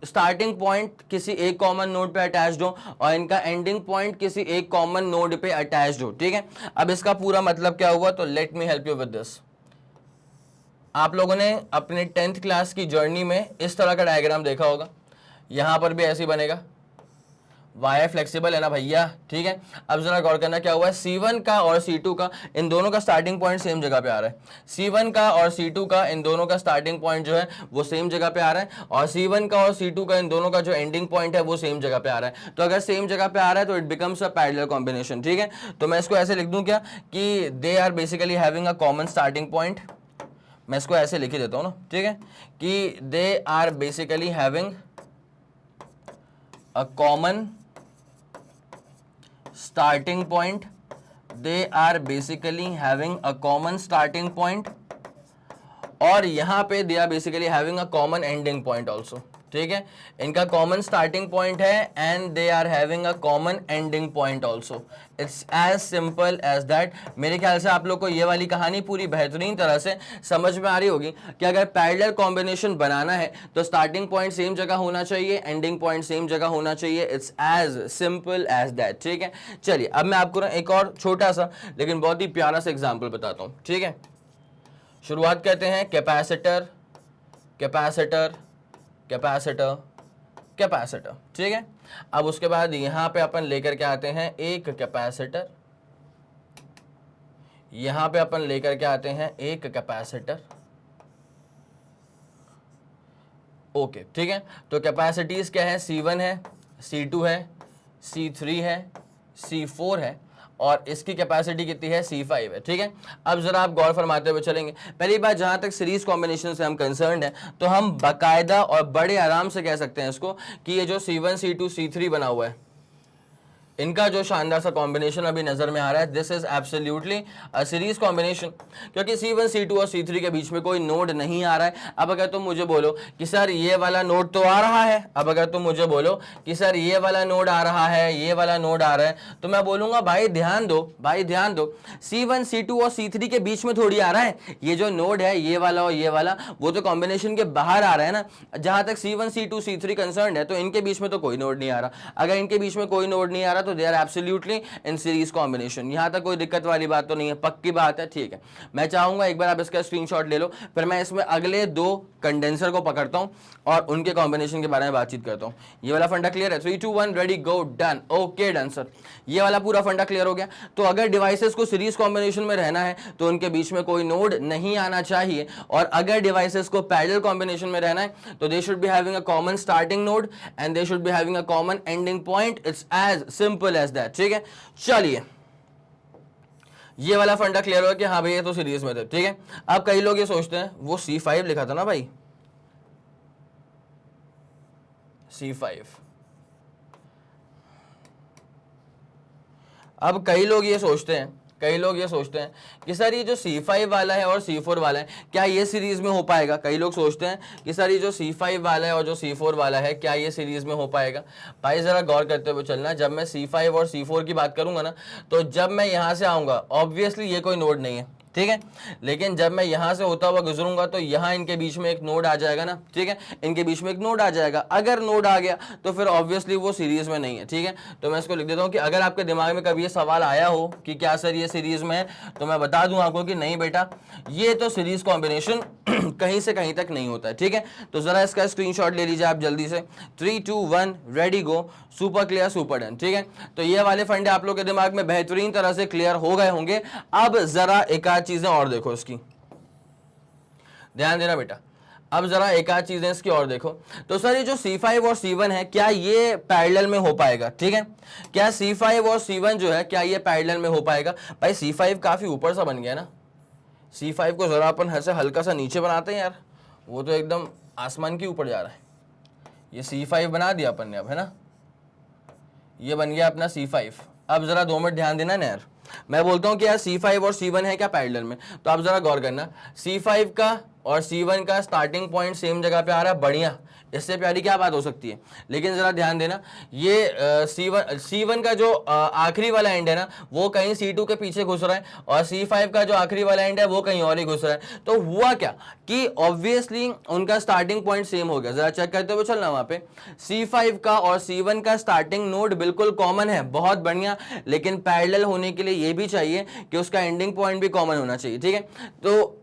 स्टार्टिंग पॉइंट किसी एक कॉमन नोड पे अटैच्ड हो और इनका एंडिंग पॉइंट किसी एक कॉमन नोड पे अटैच्ड हो। ठीक है, अब इसका पूरा मतलब क्या हुआ, तो let me help you with this. आप लोगों ने अपने 10th क्लास की जर्नी में इस तरह का डायग्राम देखा होगा, यहां पर भी ऐसे ही बनेगा, वाई फ्लेक्सिबल है ना भैया, ठीक है। अब जरा गौर करना क्या हुआ है, C1 का और C2 का इन दोनों का स्टार्टिंग पॉइंट सेम जगह पे आ रहा है। C1 का और C2 का इन दोनों का स्टार्टिंग पॉइंट जो है वो सेम जगह पे आ रहा है, और C1 का और C2 का इन दोनों का जो एंडिंग पॉइंट है वो सेम जगह पे आ रहा है। तो अगर सेम जगह पे आ रहा है तो it becomes a parallel combination, ठीक है। तो मैं इसको ऐसे लिख दूं क्या कि they are basically having a common starting point, मैं इसको ऐसे लिख ही देता हूं ना, ठीक है, कि they are basically having a common starting point, they are basically having a common starting point, और यहां पे they are basically having a common ending point also, ठीक है। इनका कॉमन स्टार्टिंग पॉइंट है and they are having a common ending point also. It's as simple as that. मेरे ख्याल से आप लोग को ये वाली कहानी पूरी बेहतरीन तरह से समझ में आ रही होगी कि अगर पैरेलल कॉम्बिनेशन बनाना है तो स्टार्टिंग पॉइंट सेम जगह होना चाहिए, एंडिंग पॉइंट सेम जगह होना चाहिए। It's as simple as that, ठीक है। चलिए अब मैं आपको ना एक और छोटा सा लेकिन बहुत ही प्यारा सा एग्जाम्पल बताता हूं, ठीक है। शुरुआत करते हैं कैपेसिटर, कैपेसिटर, कैपेसिटर, कैपेसिटर, ठीक है। अब उसके बाद यहां पे अपन लेकर के आते हैं एक कैपेसिटर, यहां पे अपन लेकर के आते हैं एक कैपेसिटर, ओके, ठीक है। तो कैपेसिटीज क्या है, C1 है, C2 है, C3 है, C4 है, और इसकी कैपेसिटी कितनी है, C5 है, ठीक है। अब जरा आप गौर फरमाते हुए चलेंगे। पहली बात, जहां तक सीरीज कॉम्बिनेशन से हम कंसर्न्ड हैं तो हम बाकायदा और बड़े आराम से कह सकते हैं इसको कि ये जो C1 C2 C3 बना हुआ है, इनका जो शानदार सा कॉम्बिनेशन अभी नजर में आ रहा है, this is absolutely a series combination, क्योंकि C1 C2 और C3 के बीच में कोई नोड नहीं आ रहा है। अब अगर तुम मुझे बोलो कि सर ये वाला नोड तो आ रहा है, अब अगर तुम मुझे बोलो कि सर ये वाला नोड आ रहा है, ये वाला नोड आ रहा है, तो मैं बोलूंगा भाई ध्यान दो, भाई ध्यान दो, C1 C2 और C3 के बीच में थोड़ी आ रहा है, ये जो नोड है ये वाला और ये वाला वो तो कॉम्बिनेशन के बाहर आ रहा है ना। जहां तक C1 C2 C3 कंसर्न है तो इनके बीच में तो कोई नोड नहीं आ रहा। अगर इनके बीच में कोई नोड नहीं आ रहा तो they are absolutely in series combination. यहां तक कोई दिक्कत वाली बात तो नहीं है, पक्की बात है, ठीक है। मैं चाहूंगा एक बार आप इसका स्क्रीनशॉट ले लो, फिर मैं इसमें अगले दो कंडेंसर को पकड़ता हूं और उनके कॉम्बिनेशन के बारे में बातचीत करता हूं। ये वाला फंडा क्लियर है? 3 2 1 रेडी गो, डन, ओके डन सर। ये वाला पूरा फंडा क्लियर हो गया। तो अगर डिवाइसेस को सीरीज कॉम्बिनेशन में रहना है तो उनके बीच में कोई नोड नहीं आना चाहिए, और अगर डिवाइसेस को पैरेलल कॉम्बिनेशन में रहना है तो they should be having a common starting node and they should be having a common ending point. It's as simple as that, ठीक है। चलिए ये वाला फंडा क्लियर हो कि हाँ भाई ये तो सीरीज में थे, ठीक है। अब कई लोग ये सोचते हैं वो C5 लिखा था ना भाई, C5। अब कई लोग ये सोचते हैं कि सर ये जो C5 वाला है और C4 वाला है क्या ये सीरीज में हो पाएगा। कई लोग सोचते हैं कि सर ये जो C5 वाला है और जो C4 वाला है क्या ये सीरीज में हो पाएगा। भाई जरा गौर करते हुए चलना, जब मैं C5 और C4 की बात करूंगा ना तो जब मैं यहां से आऊंगा ऑब्वियसली ये कोई नोड नहीं है, ठीक है, लेकिन जब मैं यहां से होता हुआ गुजरूंगा तो यहां इनके बीच में एक नोड आ जाएगा ना, ठीक है, इनके बीच में एक नोड आ जाएगा। अगर नोड आ गया तो फिर ऑब्वियसली वो सीरीज में नहीं है, ठीक है। तो मैं इसको लिख देता हूं कि अगर आपके दिमाग में कभी ये सवाल आया हो कि क्या सर ये सीरीज में है, तो मैं बता दूं आपको कि नहीं बेटा, ये तो सीरीज कॉम्बिनेशन कहीं से कहीं तक नहीं होता है, ठीक है। तो जरा इसका स्क्रीनशॉट ले लीजिए आप जल्दी से। 3 2 1 ready go, super clear, super done, ठीक है। तो ये वाले फंडे आप लोग के दिमाग में बेहतरीन तरह से क्लियर हो गए होंगे। अब जरा एक आध चीजें और देखो इसकी, ध्यान देना बेटा। अब जरा एक आध चीजें इसकी और देखो। तो सर ये जो C5 और C1 है क्या ये पैरेलल में हो पाएगा, ठीक है। क्या C5 और C1 जो है क्या ये पैरेलल में हो पाएगा। भाई C5 काफी ऊपर सा बन गया ना, C5 को जरा अपन ऐसे हल्का सा नीचे बनाते हैं यार, वो तो एकदम आसमान के ऊपर जा रहा है। ये C5 बना दिया अपन ने अब, है ना, ये बन गया अपना C5। अब जरा 2 मिनट ध्यान देना ना यार, मैं बोलता हूं कि यार C5 और C1 है क्या पैरेलल में, तो आप जरा गौर करना, C5 का और C1 का स्टार्टिंग पॉइंट सेम जगह पे आ रहा है, बढ़िया, इससे प्यारी क्या बात हो सकती है। लेकिन जरा ध्यान देना, ये C1 का जो आखिरी वाला एंड है ना वो कहीं C2 के पीछे घुस रहा है, और C5 का जो आखिरी वाला एंड है वो कहीं और ही घुस रहा है। तो हुआ क्या कि ऑब्वियसली उनका स्टार्टिंग पॉइंट सेम हो गया। जरा चेक करते हुए चलना, वहां पे C5 का और C1 का स्टार्टिंग नोड बिल्कुल कॉमन है, बहुत बढ़िया, लेकिन पैरेलल होने के लिए ये भी चाहिए कि उसका एंडिंग पॉइंट भी कॉमन होना चाहिए, ठीक है। तो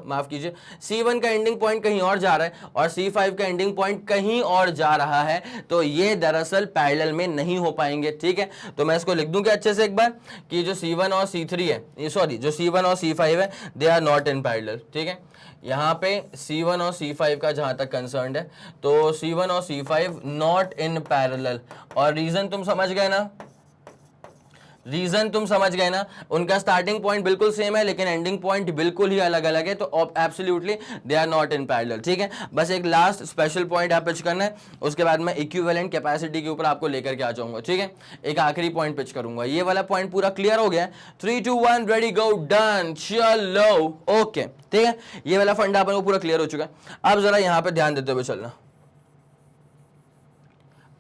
माफ कीजिए, C1 का एंडिंग पॉइंट कहीं और जा रहा है और C5 का एंडिंग पॉइंट कहीं और जा रहा है, तो ये दरअसल पैरेलल में नहीं हो पाएंगे। ठीक है, तो मैं इसको लिख दूं क्या अच्छे से एक बार कि जो C1 और C3 है, ये सॉरी जो C1 और C5 है, they are not in parallel. ठीक है, यहाँ पे C1 और C5 का जहां तक कंसर्न है, तो C1 और C5 नॉट इन पैरेलल। और रीजन तुम समझ गए ना, रीजन तुम समझ गए ना, उनका स्टार्टिंग पॉइंट बिल्कुल सेम है लेकिन एंडिंग पॉइंट बिल्कुल ही अलग अलग है, तो absolutely they are not in parallel. ठीक है, बस एक लास्ट स्पेशल पॉइंट आप पिच करना है, उसके बाद मैं इक्विवेलेंट कैपेसिटी के ऊपर आपको लेकर के आ जाऊंगा। ठीक है, एक आखिरी पॉइंट पिच करूंगा। ये वाला पॉइंट पूरा क्लियर हो गया है? 3 2 1 रेडी गो डन, चलो ओके। ठीक है, ये वाला फंडा अपन को पूरा क्लियर हो चुका है। अब जरा यहां पे ध्यान देते हुए चलना,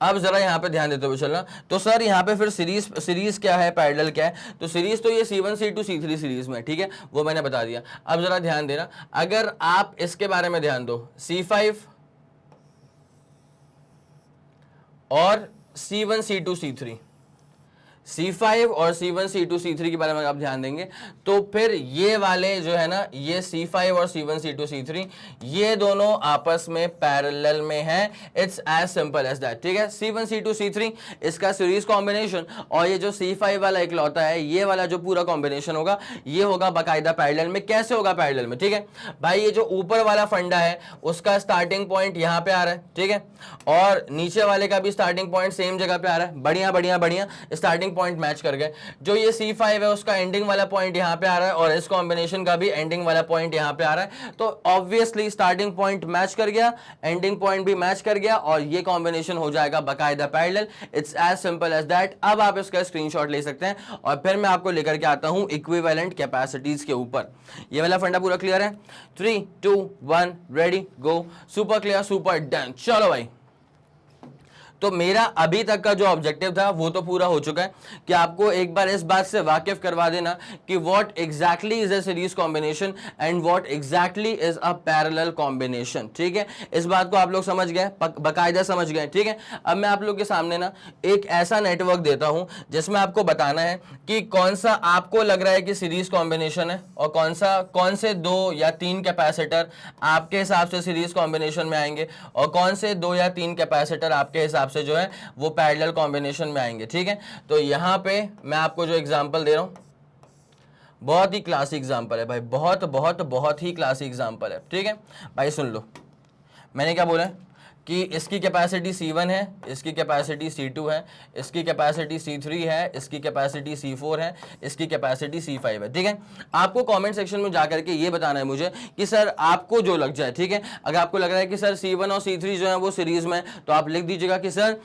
अब जरा यहाँ पे ध्यान देते हुए चलना। तो सर यहाँ पे फिर सीरीज क्या है, पैरेलल क्या है? तो सीरीज तो ये C1 C2 C3 सीरीज में, ठीक है, वो मैंने बता दिया। अब जरा ध्यान देना, अगर आप इसके बारे में ध्यान दो, C5 और C1 C2 C3, C5 और C1 C2 C3 के बारे में आप ध्यान देंगे तो फिर ये वाले जो है ना, ये C5 और C1 C2 C3 ये दोनों आपस में पैरेलल में हैं। It's as simple as that. ठीक है, C1 C2 C3 इसका सीरीज कॉम्बिनेशन, और ये जो C5 वाला इकलौता है, ये वाला जो पूरा कॉम्बिनेशन होगा, ये होगा बाकायदा पैरेलल में। कैसे होगा पैरेलल में? ठीक है भाई, ये जो ऊपर वाला फंडा है उसका स्टार्टिंग पॉइंट यहाँ पे आ रहा है, ठीक है, और नीचे वाले का भी स्टार्टिंग पॉइंट सेम जगह पे आ रहा है। बढ़िया बढ़िया बढ़िया, स्टार्टिंग पॉइंट मैच कर गए। जो ये C5 है उसका एंडिंग वाला पॉइंट यहां पे आ रहा है और इस कॉम्बिनेशन का भी एंडिंग वाला पॉइंट यहां पे आ रहा है, तो ऑब्वियसली स्टार्टिंग पॉइंट मैच कर गया, एंडिंग पॉइंट भी मैच कर गया और ये कॉम्बिनेशन हो जाएगा बाकायदा parallel. It's as simple as that. अब आप इसका स्क्रीनशॉट ले सकते हैं और फिर मैं आपको लेकर के आता हूं इक्विवेलेंट कैपेसिटीज के ऊपर। ये वाला फंडा पूरा क्लियर है? 3 2 1 ready go. Super clear, super done. चलो भाई, तो मेरा अभी तक का जो ऑब्जेक्टिव था वो तो पूरा हो चुका है कि आपको एक बार इस बात से वाकिफ करवा देना कि what exactly is a series combination and what exactly is a parallel combination. ठीक है, इस बात को आप लोग समझ गए, बाकायदा समझ गए। ठीक है, अब मैं आप लोग के सामने ना एक ऐसा नेटवर्क देता हूं जिसमें आपको बताना है कि कौन सा आपको लग रहा है कि सीरीज कॉम्बिनेशन है और कौन से 2 या 3 कैपेसिटर आपके हिसाब से सीरीज कॉम्बिनेशन में आएंगे और कौन से 2 या 3 कैपेसिटर आपके हिसाब से जो है वो पैरेलल कॉम्बिनेशन में आएंगे। ठीक है, तो यहां पे मैं आपको जो एग्जांपल दे रहा हूं बहुत ही क्लासिक एग्जांपल है भाई, बहुत बहुत बहुत ही क्लासिक एग्जांपल है। ठीक है भाई, सुन लो मैंने क्या बोला है कि इसकी कैपेसिटी C1 है, इसकी कैपेसिटी C2 है, इसकी कैपेसिटी C3 है, इसकी कैपेसिटी C4 है, इसकी कैपेसिटी C5 है। ठीक है, आपको कमेंट सेक्शन में जाकर के ये बताना है मुझे कि सर आपको जो लग जाए। ठीक है, अगर आपको लग रहा है कि सर C1 और C3 जो है वो सीरीज में, तो आप लिख दीजिएगा कि सर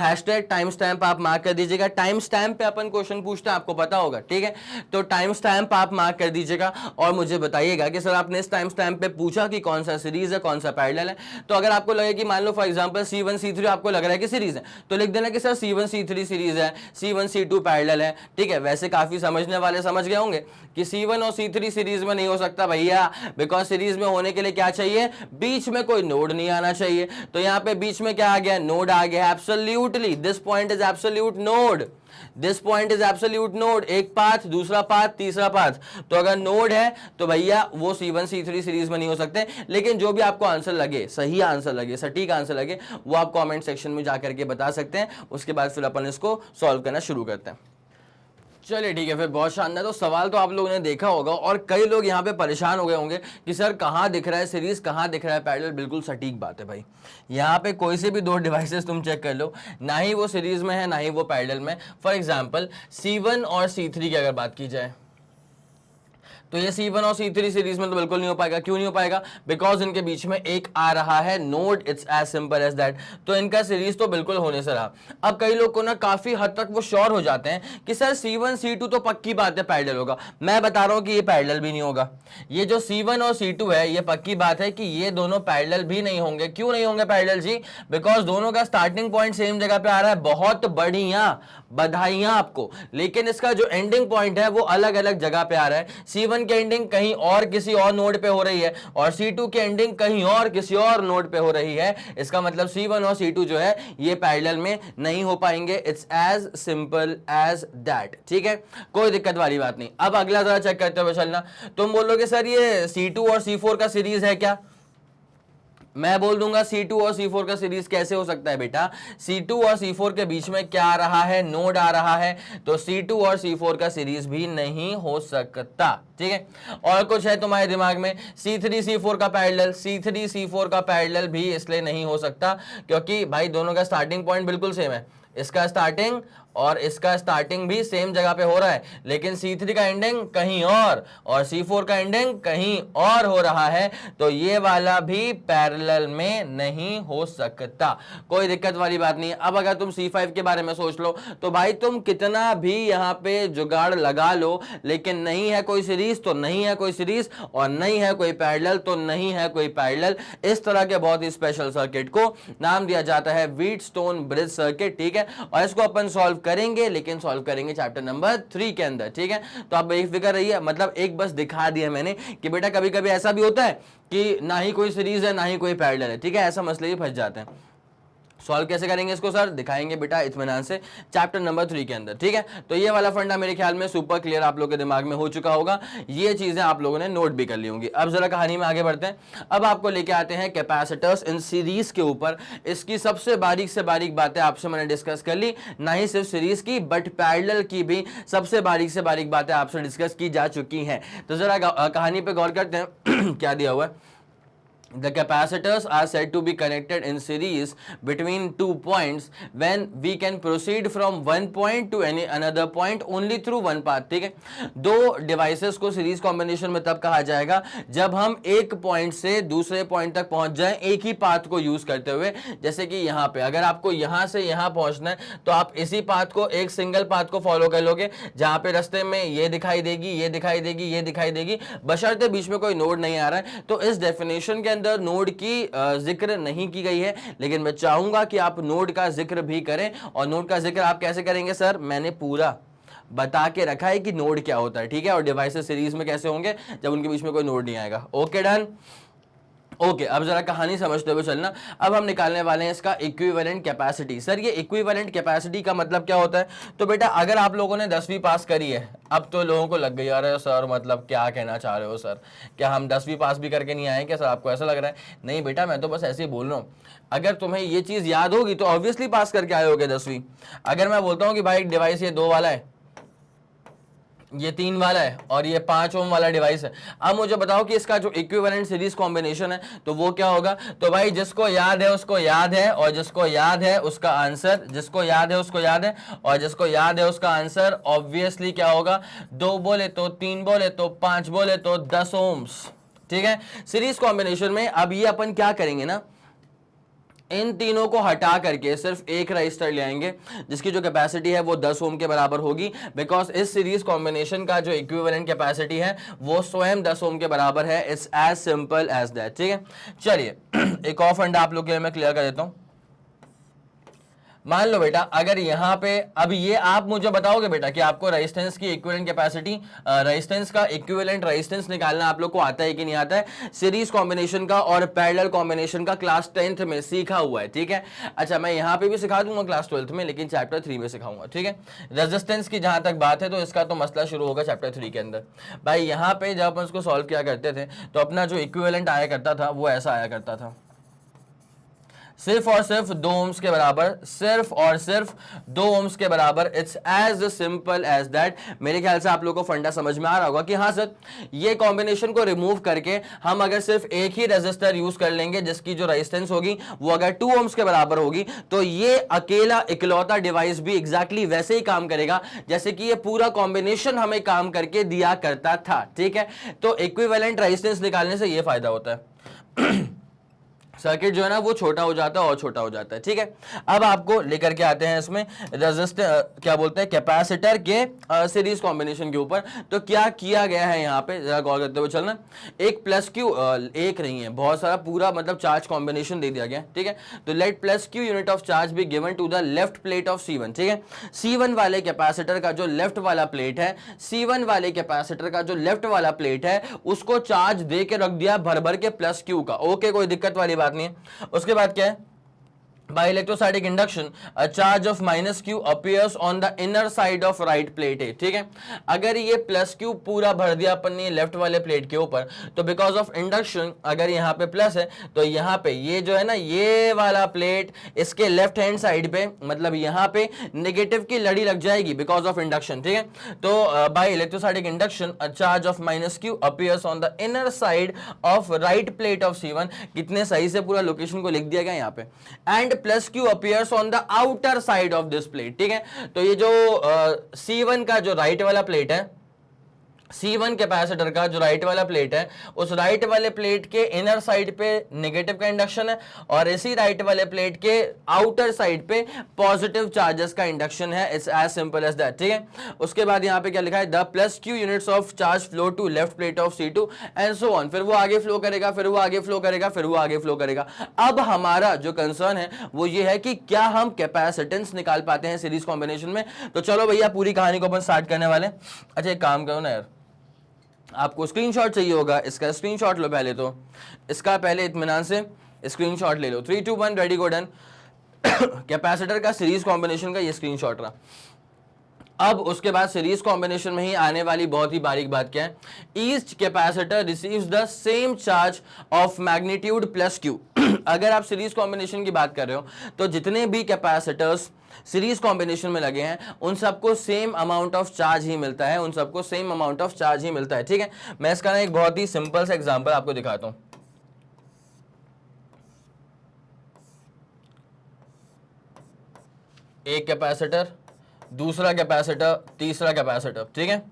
हैशटैग टाइम स्टैम्प आप मार्क कर दीजिएगा। टाइम स्टैम्प पे अपन क्वेश्चन पूछते हैं, आपको पता होगा। ठीक है, तो टाइम स्टैम्प आप मार्क कर दीजिएगा और मुझे बताइएगा कि सर आपने इस टाइम स्टैम्प पे पूछा कि कौन सा सीरीज है, कौन सा पैरेलल है। तो अगर आपको लगे कि मान लो फॉर एग्जांपल C1 C3 आपको लग रहा है कि सीरीज है, तो लिख देना कि सर C1 C3 सीरीज है, C1 C2 पैरेलल है। ठीक है, वैसे काफी समझने वाले समझ गए होंगे कि C1 और C3 सीरीज में नहीं हो सकता भैया, बिकॉज सीरीज में होने के लिए क्या चाहिए? बीच में कोई नोड नहीं आना चाहिए। तो यहां पे बीच में क्या आ गया? नोड आ गया। Absolutely this point is absolute node, this point is absolute node. एक पाथ, दूसरा पाथ, तीसरा पाथ। तो अगर नोड है तो भैया वो C1 C3 सीरीज में नहीं हो सकते। लेकिन जो भी आपको आंसर लगे, सही आंसर लगे, सटीक आंसर लगे, वो आप कमेंट सेक्शन में जाकर के बता सकते हैं। उसके बाद फिर अपन इसको सॉल्व करना शुरू करते हैं। चलिए ठीक है, फिर बहुत शानदार। तो सवाल तो आप लोगों ने देखा होगा और कई लोग यहाँ पे परेशान हो गए होंगे कि सर कहाँ दिख रहा है सीरीज, कहाँ दिख रहा है पैरेलल। बिल्कुल सटीक बात है भाई, यहाँ पे कोई से भी 2 डिवाइसेस तुम चेक कर लो, ना ही वो सीरीज में है ना ही वो पैरेलल में। फॉर एग्जाम्पल C1 और C3 की अगर बात की जाए तो ये C1 और C3 सीरीज में तो बिल्कुल नहीं हो पाएगा। क्यों नहीं हो पाएगा? बिकॉज इनके बीच में एक आ रहा है node. It's as simple as that. तो इनका सीरीज तो बिल्कुल होने से रहा। अब कई लोग को ना काफी हद तक वो श्योर हो जाते हैं कि सर C1 C2 तो पक्की बात है पैरेलल होगा। मैं बता रहा हूं कि ये पैरेलल भी नहीं होगा। ये जो C1 और C2 है ये पक्की बात है कि ये दोनों पैरेलल भी नहीं होंगे। क्यों नहीं होंगे पैरेलल जी? बिकॉज दोनों का स्टार्टिंग पॉइंट सेम जगह पे आ रहा है। बहुत बढ़िया, बधाइयां आपको। लेकिन इसका जो एंडिंग पॉइंट है वो अलग अलग जगह पे आ रहा है। C1 C1 की एंडिंग कहीं और किसी और नोड पे हो रही है और C2 की एंडिंग कहीं और किसी और नोड पे हो रही है, इसका मतलब C1 और C2 जो है ये पैरेलल में नहीं हो पाएंगे। It's as simple as that, ठीक है, कोई दिक्कत वाली बात नहीं। अब अगला जरा चेक करते हुए चलना। तुम बोलोगे सर ये C2 और C4 का सीरीज है क्या? मैं बोल दूंगा C2 और C4 का सीरीज कैसे हो सकता है बेटा? C2 और C4 के बीच में क्या आ रहा है? नोड आ रहा है, तो C2 और C4 का सीरीज भी नहीं हो सकता, ठीक है। और कुछ है तुम्हारे दिमाग में? C3 C4 का पैरेलल, C3 C4 का पैरेलल भी इसलिए नहीं हो सकता क्योंकि भाई दोनों का स्टार्टिंग पॉइंट बिल्कुल सेम है। इसका स्टार्टिंग और इसका स्टार्टिंग भी सेम जगह पे हो रहा है, लेकिन C3 का एंडिंग कहीं और C4 का एंडिंग कहीं और हो रहा है, तो ये वाला भी पैरेलल में नहीं हो सकता। कोई दिक्कत वाली बात नहीं है। अब अगर तुम C5 के बारे में सोच लो तो भाई तुम कितना भी यहां पे जुगाड़ लगा लो, लेकिन नहीं है कोई सीरीज तो नहीं है कोई सीरीज, और नहीं है कोई पैरेलल तो नहीं है कोई पैरेलल। इस तरह के बहुत ही स्पेशल सर्किट को नाम दिया जाता है व्हीटस्टोन ब्रिज सर्किट, ठीक है। और इसको अपन सॉल्व करेंगे, लेकिन सॉल्व करेंगे चैप्टर नंबर 3 के अंदर, ठीक है। तो आप बेफिक्र रहिए, मतलब एक बस दिखा दिया मैंने कि बेटा कभी कभी ऐसा भी होता है कि ना ही कोई सीरीज है ना ही कोई पैरेलल है, ठीक है, ऐसा मसले ही फंस जाते हैं। सॉल्व कैसे करेंगे इसको सर? दिखाएंगे बेटा इत्मीनान से चैप्टर नंबर 3 के अंदर, ठीक है। तो ये वाला फंडा मेरे ख्याल में सुपर क्लियर आप लोगों के दिमाग में हो चुका होगा, ये चीजें आप लोगों ने नोट भी कर ली होंगी। अब जरा कहानी में आगे बढ़ते हैं। अब आपको लेके आते हैं कैपेसिटर्स इन सीरीज के ऊपर। इसकी सबसे बारीक से बारीक बातें आपसे मैंने डिस्कस कर ली, ना ही सिर्फ सीरीज की बट पैरेलल की भी सबसे बारीक से बारीक बातें आपसे डिस्कस की जा चुकी हैं। तो जरा कहानी पे गौर करते हैं क्या दिया हुआ है। The capacitors are said to be connected in series between two points when we can proceed from one point to any another point only through one path, ठीक है। दो डिवाइसेस को सीरीज कॉम्बिनेशन में तब कहा जाएगा जब हम एक पॉइंट से दूसरे पॉइंट तक पहुंच जाएं एक ही पाथ को यूज करते हुए। जैसे कि यहाँ पे अगर आपको यहाँ से यहाँ पहुंचना है तो आप इसी पाथ को, एक सिंगल पाथ को फॉलो कर लोगे, जहां पे रास्ते में ये दिखाई देगी, ये दिखाई देगी, ये दिखाई देगी, बशर्ते बीच में कोई नोड नहीं आ रहा है। तो इस डेफिनेशन के अंदर नोड की जिक्र नहीं की गई है, लेकिन मैं चाहूंगा कि आप नोड का जिक्र भी करें। और नोड का जिक्र आप कैसे करेंगे सर? मैंने पूरा बता के रखा है कि नोड क्या होता है, ठीक है, और डिवाइसेस सीरीज में कैसे होंगे जब उनके बीच में कोई नोड नहीं आएगा। Okay done. ओके, अब जरा कहानी समझते हुए चलना। अब हम निकालने वाले हैं इसका इक्विवेलेंट कैपेसिटी। सर ये इक्विवेलेंट कैपेसिटी का मतलब क्या होता है? तो बेटा अगर आप लोगों ने 10वीं पास करी है, अब तो लोगों को लग गई अरे सर मतलब क्या कहना चाह रहे हो सर, क्या हम 10वीं पास भी करके नहीं आए क्या सर? आपको ऐसा लग रहा है? नहीं बेटा, मैं तो बस ऐसे ही बोल रहा हूँ। अगर तुम्हें ये चीज याद होगी तो ऑब्वियसली पास करके आए होगे 10वीं। अगर मैं बोलता हूँ कि भाई एक डिवाइस ये 2 वाला है, ये 3 वाला है और ये 5 ओम वाला डिवाइस है, अब मुझे बताओ कि इसका जो इक्विवेलेंट सीरीज कॉम्बिनेशन है तो वो क्या होगा? तो भाई जिसको याद है उसको याद है, और जिसको याद है उसका आंसर, जिसको याद है उसको याद है, और जिसको याद है उसका आंसर ऑब्वियसली क्या होगा? 2 बोले तो 3 बोले तो 5 बोले तो 10 ओम्स, ठीक है, सीरीज कॉम्बिनेशन में। अब ये अपन क्या करेंगे ना, इन तीनों को हटा करके सिर्फ एक रजिस्टर ले आएंगे जिसकी जो कैपेसिटी है वो 10 ओम के बराबर होगी, बिकॉज इस सीरीज कॉम्बिनेशन का जो इक्विवेलेंट कैपेसिटी है वो स्वयं 10 ओम के बराबर है। It's as simple as that, ठीक है। चलिए एक और फंडा आप लोग के लिए मैं क्लियर कर देता हूं। मान लो बेटा अगर यहाँ पे, अब ये आप मुझे बताओगे बेटा कि आपको रेजिस्टेंस की इक्विवेलेंट कैपेसिटी, रेजिस्टेंस का इक्विवेलेंट रेजिस्टेंस निकालना आप लोग को आता है कि नहीं आता है? सीरीज कॉम्बिनेशन का और पैरेलल कॉम्बिनेशन का क्लास 10th में सीखा हुआ है, ठीक है। अच्छा मैं यहाँ पे भी सिखा दूंगा क्लास 12th में, लेकिन चैप्टर 3 में सिखाऊंगा, ठीक है। रेजिस्टेंस की जहां तक बात है तो इसका तो मसला शुरू होगा चैप्टर 3 के अंदर। भाई यहाँ पे जब अपन इसको सॉल्व किया करते थे तो अपना जो इक्विवेलेंट आया करता था वो ऐसा आया करता था, सिर्फ और सिर्फ 2 ओम्स के बराबर, सिर्फ और सिर्फ 2 ओम्स के बराबर। It's as simple as that. मेरे ख्याल से आप लोगों को फंडा समझ में आ रहा होगा कि हाँ सर ये कॉम्बिनेशन को रिमूव करके हम अगर सिर्फ एक ही रेजिस्टर यूज कर लेंगे जिसकी जो रेजिस्टेंस होगी वो अगर 2 ओम्स के बराबर होगी तो ये अकेला इकलौता डिवाइस भी एग्जैक्टली वैसे ही काम करेगा जैसे कि ये पूरा कॉम्बिनेशन हमें काम करके दिया करता था, ठीक है। तो इक्विवेलेंट रेजिस्टेंस निकालने से ये फायदा होता है। सर्किट जो है ना वो छोटा हो जाता है और छोटा हो जाता है, ठीक है। अब आपको लेकर के आते हैं इसमें रेजिस्टर, क्या बोलते हैं, कैपेसिटर के सीरीज कॉम्बिनेशन के ऊपर। तो क्या किया गया है यहाँ पे, जरा गौर करते हुए चलना। एक प्लस क्यू, एक नहीं है, बहुत सारा पूरा मतलब चार्ज कॉम्बिनेशन दे दिया गया, ठीक है। तो let plus Q unit of charge be given to the left plate of C1, ठीक है। C1 वाले कैपेसिटर का जो लेफ्ट वाला प्लेट है, C1 वाले कैपेसिटर का जो लेफ्ट वाला प्लेट है, उसको चार्ज दे के रख दिया भर भर के प्लस क्यू का। ओके, कोई दिक्कत वाली बात नहीं है। उसके बाद क्या है, by electrostatic induction a charge of minus q appears on the inner side of right plate है, ठीक है। अगर ये प्लस क्यू पूरा भर दिया अपन ने लेफ्ट वाले प्लेट के ऊपर, तो बिकॉज ऑफ इंडक्शन अगर यहाँ पे प्लस है तो यहाँ पे ये जो है ना ये वाला प्लेट इसके लेफ्ट हैंड साइड पे, मतलब यहाँ पे नेगेटिव की लड़ी लग जाएगी बिकॉज ऑफ इंडक्शन, ठीक है। तो by electrostatic induction a charge of minus Q appears on the inner side of right plate of C1। कितने सही से पूरा लोकेशन को लिख दिया गया यहाँ पे। And plus Q appears on the outer side of this plate, ठीक है। तो ये जो C1 का जो राइट वाला प्लेट है, C1 कैपेसिटर का जो राइट वाला प्लेट है, उस राइट वाले प्लेट के इनर साइड पे नेगेटिव का इंडक्शन है और इसी राइट वाले प्लेट के आउटर साइड पे पॉजिटिव चार्जेस का इंडक्शन है। It's as simple as that, ठीक है। उसके बाद यहाँ पे क्या लिखा है, the plus Q units of charge flow to left plate of C2 and so on. फिर वो आगे फ्लो करेगा, फिर वो आगे फ्लो करेगा, फिर वो आगे फ्लो करेगा। अब हमारा जो कंसर्न है वो ये है कि क्या हम कैपेसिटेंस निकाल पाते हैं सीरीज कॉम्बिनेशन में। तो चलो भैया पूरी कहानी को अपन स्टार्ट करने वाले। अच्छा एक काम करो ना यार, आपको स्क्रीनशॉट चाहिए होगा, इसका स्क्रीनशॉट लो पहले, तो इसका पहले इत्मीनान से स्क्रीनशॉट ले लो। 3 2 1 रेडी गो डन। कैपेसिटर का सीरीज कॉम्बिनेशन का ये स्क्रीनशॉट रहा। अब उसके बाद सीरीज कॉम्बिनेशन में ही आने वाली बहुत ही बारीक बात क्या है, each capacitor receives the same charge of magnitude plus Q. अगर आप सीरीज कॉम्बिनेशन की बात कर रहे हो तो जितने भी कैपेसिटर्स सीरीज कॉम्बिनेशन में लगे हैं उन सबको सेम अमाउंट ऑफ चार्ज ही मिलता है, उन सबको सेम अमाउंट ऑफ चार्ज ही मिलता है, ठीक है। मैं इसका ना एक बहुत ही सिंपल सा एग्जांपल आपको दिखाता हूं। एक कैपेसिटर, दूसरा कैपेसिटर, तीसरा कैपेसिटर, ठीक है,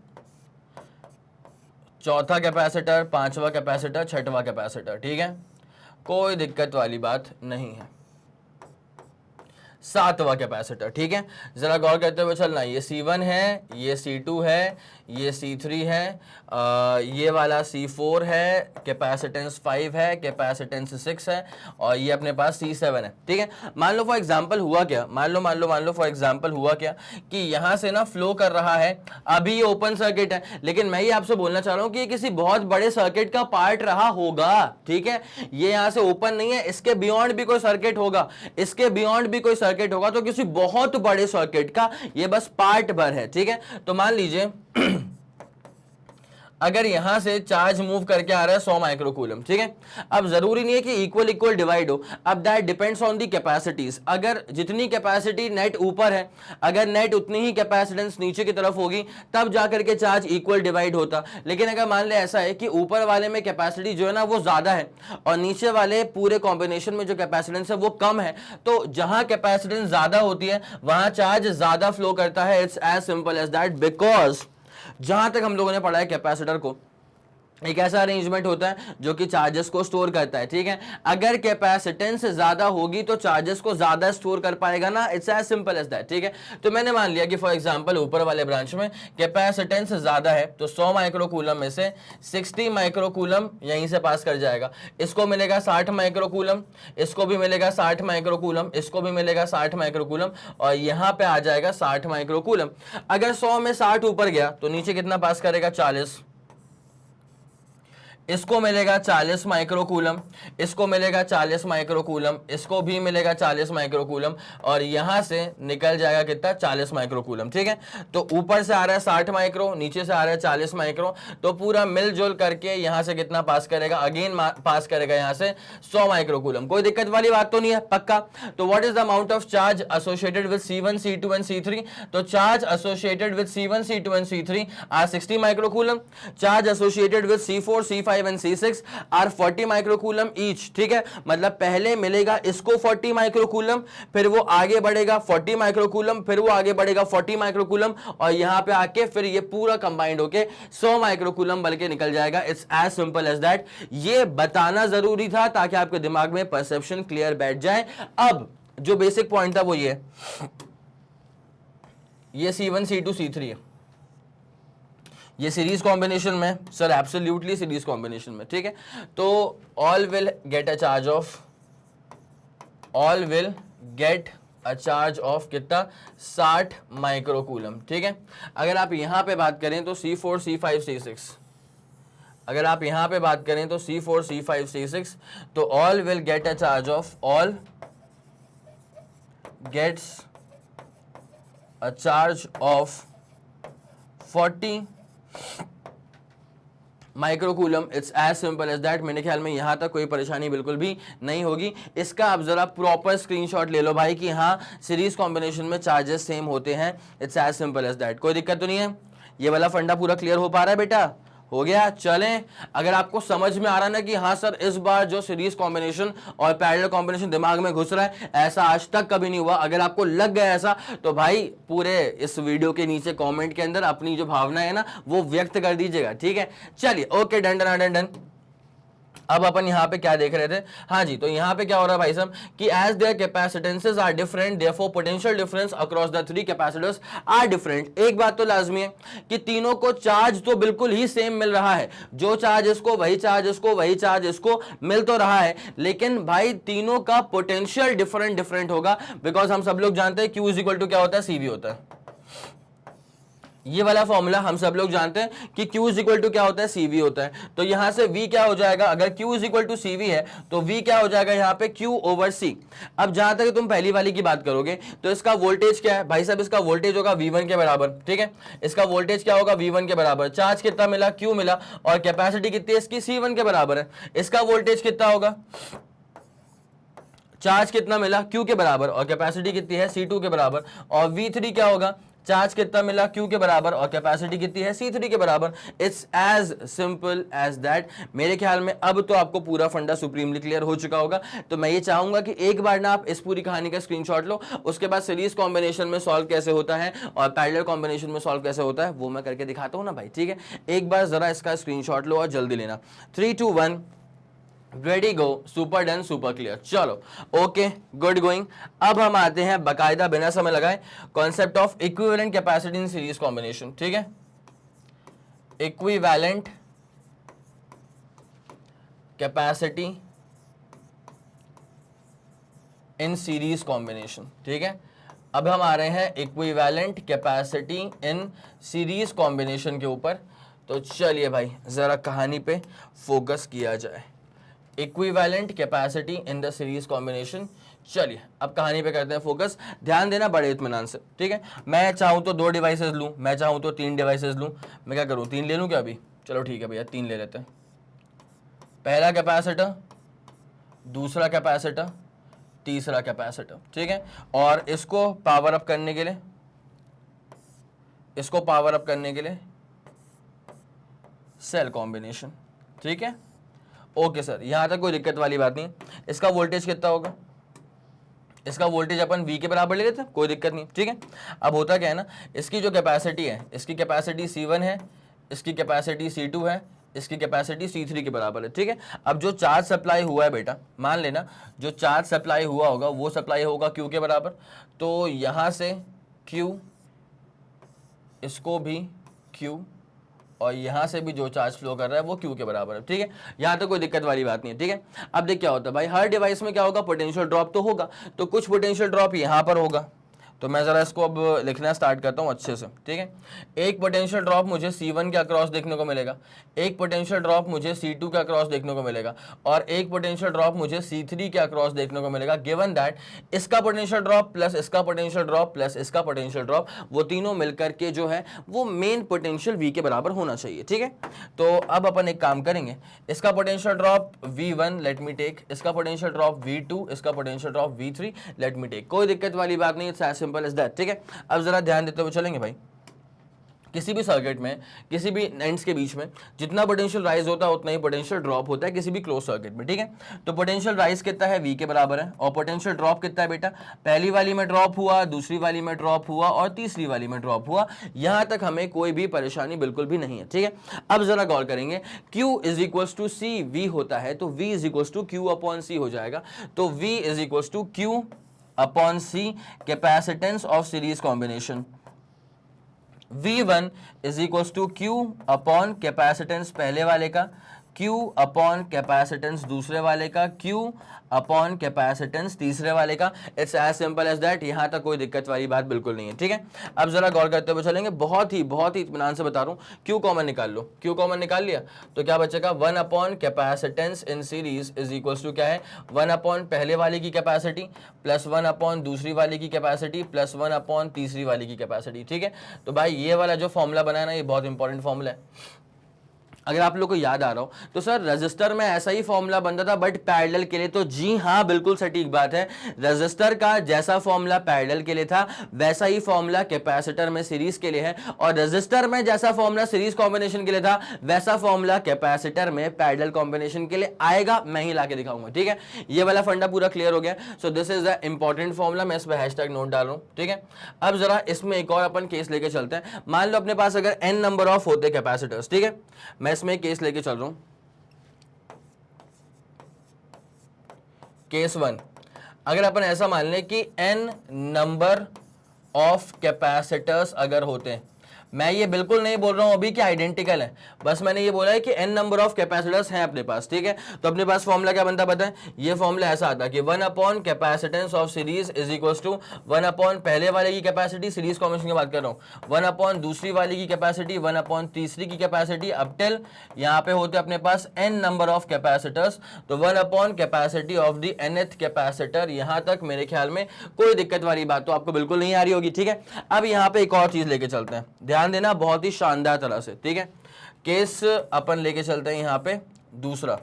चौथा कैपेसिटर, पांचवा कैपेसिटर, छठवां कैपेसिटर, ठीक है, कोई दिक्कत वाली बात नहीं है। सातवां कैपेसिटर, ठीक है। जरा गौर करते हुए चलना, ये C1 है, ये C2 है, ये C3 है, ये वाला C4 है, कैपेसिटेंस 5 है, कैपेसिटेंस 6 है और ये अपने पास C7 है, ठीक है। मान लो फॉर एग्जांपल हुआ क्या, मान लो फॉर एग्जांपल हुआ क्या कि यहां से ना फ्लो कर रहा है, अभी ये ओपन सर्किट है, लेकिन मैं ये आपसे बोलना चाह रहा हूं कि ये किसी बहुत बड़े सर्किट का पार्ट रहा होगा, ठीक है। ये यहां से ओपन नहीं है, इसके बियॉन्ड भी कोई सर्किट होगा, इसके बियॉन्ड भी कोई सर्किट होगा, तो किसी बहुत बड़े सर्किट का ये बस पार्ट भर है, ठीक है। तो मान लीजिए अगर यहां से चार्ज मूव करके आ रहा है 100 माइक्रोकूलम, ठीक है। अब जरूरी नहीं है कि इक्वल इक्वल डिवाइड हो, अब that depends on the capacities. अगर जितनी कैपेसिटी नेट ऊपर है, अगर नेट उतनी ही कैपेसिटेंस नीचे की तरफ होगी, तब जाकर के चार्ज इक्वल डिवाइड होता। लेकिन अगर मान ले ऐसा है कि ऊपर वाले में कैपेसिटी जो है ना वो ज्यादा है और नीचे वाले पूरे कॉम्बिनेशन में जो कैपेसिटेंस है वो कम है, तो जहां कैपेसिटेंस ज्यादा होती है वहां चार्ज ज्यादा फ्लो करता है। It's as simple as that, because जहां तक हम लोगों ने पढ़ा है कैपेसिटर को एक ऐसा अरेंजमेंट होता है जो कि चार्जेस को स्टोर करता है, ठीक है। अगर कैपेसिटेंस ज्यादा होगी तो चार्जेस को ज्यादा स्टोर कर पाएगा ना, it's as simple as that, ठीक है। तो मैंने मान लिया कि फॉर एग्जांपल ऊपर वाले ब्रांच में कैपेसिटेंस ज्यादा है, तो 100 माइक्रोकूलम में से 60 माइक्रोकूलम यहीं से पास कर जाएगा, इसको मिलेगा 60 माइक्रोकूलम, इसको भी मिलेगा 60 माइक्रोकूलम, इसको भी मिलेगा 60 माइक्रोकूलम और यहां पे आ जाएगा 60 माइक्रोकूलम। अगर 100 में 60 ऊपर गया तो नीचे कितना पास करेगा, 40, इसको मिलेगा 40 माइक्रोकूलम, इसको मिलेगा 40 माइक्रोकूलम, इसको भी मिलेगा 40 माइक्रोकूलम और यहां से निकल जाएगा कितना, 40 माइक्रोकूलम, ठीक है। तो ऊपर से आ रहा है 60 माइक्रो, नीचे से आ रहा है 40 माइक्रो, तो पूरा मिलजुल करके यहां से कितना पास करेगा, अगेन पास करेगा यहां से 100 माइक्रोकूलम। कोई दिक्कत वाली बात तो नहीं है, पक्का। तो what is the amount of charge associated with C1 C2 and C3? तो charge associated with C1 C2 and C3 are 60 microcoulomb, charge associated with C4 C5 C5 and C6 are 40 microcoulomb each, ठीक है, मतलब पहले मिलेगा इसको 40 माइक्रोकूलम, फिर वो आगे बढ़ेगा 40 माइक्रोकूलम, फिर वो आगे बढ़ेगा 40 माइक्रोकूलम, और यहां पे आके फिर ये पूरा कंबाइंड होके 100 माइक्रोकूलम बन के निकल जाएगा। It's as simple as that. ये बताना जरूरी था ताकि आपके दिमाग में परसेप्शन क्लियर बैठ जाए। अब जो बेसिक पॉइंट था वो ये C1 C2 C3 है, ये सीरीज कॉम्बिनेशन में सर, एब्सोल्युटली सीरीज कॉम्बिनेशन में, ठीक है। तो all will get a charge of कितना, 60 माइक्रोकूलम, ठीक है। अगर आप यहां पे बात करें तो C4 C5 C6, अगर आप यहां पे बात करें तो C4 C5 C6, तो all will get a charge of, all gets a charge of 40 microcoulomb. It's as simple as that. मेरे ख्याल में यहां तक कोई परेशानी बिल्कुल भी नहीं होगी। इसका आप जरा प्रॉपर स्क्रीनशॉट ले लो भाई कि हाँ सीरीज कॉम्बिनेशन में चार्जेस सेम होते हैं। It's as simple as that, कोई दिक्कत तो नहीं है। ये वाला फंडा पूरा क्लियर हो पा रहा है बेटा? हो गया। चलें, अगर आपको समझ में आ रहा ना कि हाँ सर इस बार जो सीरीज कॉम्बिनेशन और पैरेलल कॉम्बिनेशन दिमाग में घुस रहा है, ऐसा आज तक कभी नहीं हुआ, अगर आपको लग गया ऐसा तो भाई पूरे इस वीडियो के नीचे कमेंट के अंदर अपनी जो भावना है ना वो व्यक्त कर दीजिएगा, ठीक है। चलिए okay, done done done done. अब अपन यहां पे क्या देख रहे थे, हाँ जी, तो यहां पे क्या हो रहा है भाई साहब कि as their capacitances are different therefore potential difference across the three capacitors are different. एक बात तो लाजमी है कि तीनों को चार्ज तो बिल्कुल ही सेम मिल रहा है, जो चार्ज इसको वही चार्ज इसको, वही चार्ज इसको मिल तो रहा है, लेकिन भाई तीनों का पोटेंशियल डिफरेंट होगा। बिकॉज हम सब लोग जानते हैं Q इज इक्वल टू क्या होता है, CV होता है। ये वाला फॉर्मूला हम सब लोग जानते हैं कि Q इज इक्वल टू क्या होता है, CV होता है। तो यहां से V क्या हो जाएगा, अगर Q is equal to CV है तो V क्या हो जाएगा यहाँ पे, Q ओवर C। अब जहां तक तुम पहली वाली की बात करोगे तो इसका वोल्टेज क्या है भाई साहब, इसका वोल्टेज होगा V1 के बराबर, ठीक है। इसका वोल्टेज क्या होगा, V1 के बराबर। चार्ज कितना मिला, Q मिला, और कैपेसिटी कितनी है इसकी, C1 के बराबर है। इसका वोल्टेज कितना होगा, चार्ज कितना मिला, Q के बराबर, और कैपेसिटी कितनी है, C2 के बराबर। और V3 क्या होगा, चार्ज कितना मिला, Q के बराबर, और कैपेसिटी कितनी है, C3 के बराबर। It's as simple as that. मेरे ख्याल में अब तो आपको पूरा फंडा सुप्रीमली क्लियर हो चुका होगा। तो मैं ये चाहूंगा कि एक बार ना आप इस पूरी कहानी का स्क्रीनशॉट लो, उसके बाद सीरीज कॉम्बिनेशन में सॉल्व कैसे होता है और पैरेलल कॉम्बिनेशन में सॉल्व कैसे होता है वो मैं करके दिखाता हूं ना भाई, ठीक है। एक बार जरा इसका स्क्रीनशॉट लो और जल्दी लेना। 3 2 1 ready go, super done, super clear. चलो ओके, गुड गोइंग। अब हम आते हैं बकायदा बिना समय लगाए concept of equivalent capacity in series combination, ठीक है। Equivalent capacity in series combination, ठीक है। अब हम आ रहे हैं equivalent capacity in series combination के ऊपर। तो चलिए भाई जरा कहानी पे फोकस किया जाए। Equivalent capacity in the series combination. चलिए अब कहानी पे करते हैं फोकस। ध्यान देना बड़े इत्मीनान से, ठीक है। मैं चाहूं तो 2 डिवाइसेस लूं, मैं चाहूं तो 3 डिवाइसेस लूं। मैं क्या करूं, 3 ले लूं क्या अभी? चलो ठीक है भैया, 3 ले लेते हैं। पहला कैपेसिटर, दूसरा कैपेसिटर, तीसरा कैपेसिटर, ठीक है। और इसको पावर अप करने के लिए, इसको पावर अप करने के लिए सेल कॉम्बिनेशन, ठीक है। ओके सर, यहां तक कोई दिक्कत वाली बात नहीं। इसका वोल्टेज कितना होगा, इसका वोल्टेज अपन V के बराबर ले लेते हैं, कोई दिक्कत नहीं, ठीक है। अब होता क्या है ना, इसकी जो कैपेसिटी है, इसकी कैपेसिटी C1 है, इसकी कैपेसिटी C2 है, इसकी कैपेसिटी C3 के बराबर है, ठीक है। अब जो चार्ज सप्लाई हुआ है बेटा, मान लेना जो चार्ज सप्लाई हुआ होगा वो सप्लाई होगा Q के बराबर। तो यहां से Q, इसको भी Q, और यहां से भी जो चार्ज फ्लो कर रहा है वो Q के बराबर है, ठीक है। यहां तो कोई दिक्कत वाली बात नहीं है, ठीक है। अब देख क्या होता है भाई, हर डिवाइस में क्या होगा, पोटेंशियल ड्रॉप तो होगा। तो कुछ पोटेंशियल ड्रॉप यहां पर होगा, तो मैं जरा इसको अब लिखना स्टार्ट करता हूं अच्छे से, ठीक है। एक पोटेंशियल ड्रॉप मुझे C1 के अक्रॉस देखने को मिलेगा, एक पोटेंशियल ड्रॉप मुझे C2 के अक्रॉस देखने को मिलेगा, और एक पोटेंशियल ड्रॉप मुझे C3 के अक्रॉस देखने को मिलेगा। गिवन दैट इसका पोटेंशियल ड्रॉप प्लस इसका पोटेंशियल ड्रॉप प्लस इसका पोटेंशियल ड्रॉप, वो तीनों मिलकर के जो है वो मेन पोटेंशियल V के बराबर होना चाहिए, ठीक है। तो अब अपन एक काम करेंगे, इसका potential drop V1 let me take, इसका पोटेंशियल ड्रॉप V2, इसका potential drop V3 let me take. कोई दिक्कत वाली बात नहीं, it's as simple as that, ठीक है। अब जरा ध्यान देते हुए चलेंगे भाई। किसी भी सर्किट में, किसी भी एंड्स के बीच में जितना पोटेंशियल राइज होता है उतना ही पोटेंशियल ड्रॉप होता है किसी भी क्लोज सर्किट में, ठीक है। तो पोटेंशियल राइज कितना है, V के बराबर है, और पोटेंशियल ड्रॉप कितना है बेटा, पहली वाली में ड्रॉप हुआ, दूसरी वाली में ड्रॉप हुआ और तीसरी वाली में ड्रॉप हुआ। यहां तक हमें कोई भी परेशानी बिल्कुल भी नहीं है, ठीक है। अब जरा गौर करेंगे, Q is equals to C V होता है, तो V is equals to Q upon C हो जाएगा। तो V is equals to Q upon C, capacitance of series combination. V1 is equals to Q upon capacitance पहले वाले का, Q अपॉन कैपेसिटेंस दूसरे वाले का, Q अपॉन कैपेसिटेंस तीसरे वाले का। It's as simple as that. यहां तक कोई दिक्कत वाली बात बिल्कुल नहीं है, ठीक है। अब जरा गौर करते हुए चलेंगे, बहुत ही इत्मीनान से बता रहा हूं। Q कॉमन निकाल लो, Q कॉमन निकाल लिया तो क्या बचेगा, 1 upon capacitance in series is equals to क्या है, 1 अपॉन पहले वाले की कैपेसिटी प्लस 1 अपॉन दूसरी वाले की कैपेसिटी प्लस 1 अपॉन तीसरी वाले की कैपेसिटी, ठीक है। तो भाई ये वाला जो फॉर्मूला बनाया ना, ये बहुत इंपॉर्टेंट फॉर्मूला है। अगर आप लोग को याद आ रहा हो तो सर रजिस्टर में ऐसा ही फॉर्मूला बनता था बट पैरेलल के लिए, तो जी हाँ बिल्कुल सटीक बात है। रजिस्टर का जैसा फॉर्मूला पैरेलल के लिए था वैसा ही फॉर्मूला कैपेसिटर में सीरीज के लिए है, और रजिस्टर में जैसा फॉर्मूला सीरीज कॉम्बिनेशन के लिए था वैसा फॉर्मूला कैपेसिटर में पैरेलल कॉम्बिनेशन के लिए आएगा। मैं ही लाके दिखाऊंगा, ठीक है। ये वाला फंडा पूरा क्लियर हो गया। So this is the important formula, मैं इस पर हैशटैग नोट डाल रहा हूं, ठीक है। अब जरा इसमें एक और अपन केस लेके चलते हैं। मान लो अपने पास अगर n नंबर ऑफ होते कैपेसिटर्स, ठीक है। मैं इसमें केस लेके चल रहा हूं, केस 1। अगर अपन ऐसा मान लें कि n नंबर ऑफ कैपेसिटर्स अगर होते हैं, मैं ये बिल्कुल नहीं बोल रहा हूं अभी कि आइडेंटिकल है, बस मैंने ये बोला है कि n नंबर ऑफ कैपेसिटर्स हैं अपने पास, ठीक है। तो अपने पास फॉर्मूला क्या बनता पता है, ये फॉर्मूला ऐसा आता है कि 1 upon capacitance of series is equals to 1 upon पहले वाले की कैपेसिटी, सीरीज कॉम्बिनेशन की बात कर रहा हूं, 1 अपॉन दूसरी वाले की कैपेसिटी, 1 अपॉन तीसरी की कैपेसिटी, अप टिल यहाँ पे होते अपने पास n नंबर ऑफ कैपेसिटर्स, तो 1 upon capacity of the nth capacitor. यहां तक मेरे ख्याल में कोई दिक्कत वाली बात तो आपको बिल्कुल नहीं आ रही होगी, ठीक है। अब यहाँ पे एक और चीज लेके चलते हैं, ध्यान देना बहुत ही शानदार तरह से, ठीक है। केस अपन लेके चलते हैं यहां पे दूसरा,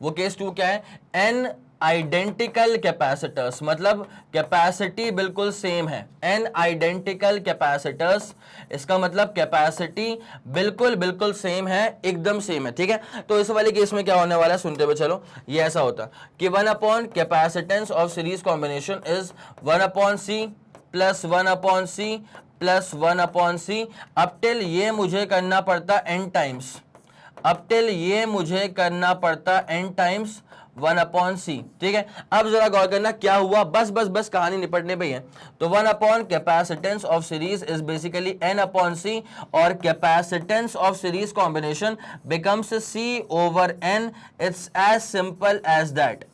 वो केस 2 क्या है, n आइडेंटिकल कैपेसिटर्स, मतलब कैपेसिटी बिल्कुल सेम है, n आइडेंटिकल कैपेसिटर्स, इसका मतलब कैपेसिटी बिल्कुल सेम है, एकदम सेम है, ठीक है। तो इस वाले केस में क्या होने वाला है सुनते हुए चलो। ये ऐसा होता कि 1 upon capacitance of series combination is 1 upon C plus 1 upon C plus 1 upon C, up till ये मुझे करना पड़ता n टाइम्स, अप टिल ये मुझे करना पड़ता n टाइम्स 1 अपॉन सी, ठीक है। अब जरा गौर करना क्या हुआ, बस कहानी निपटने पे है। तो 1 upon capacitance of series is basically n upon C, और capacitance of series combination becomes c over n। It's as simple as that.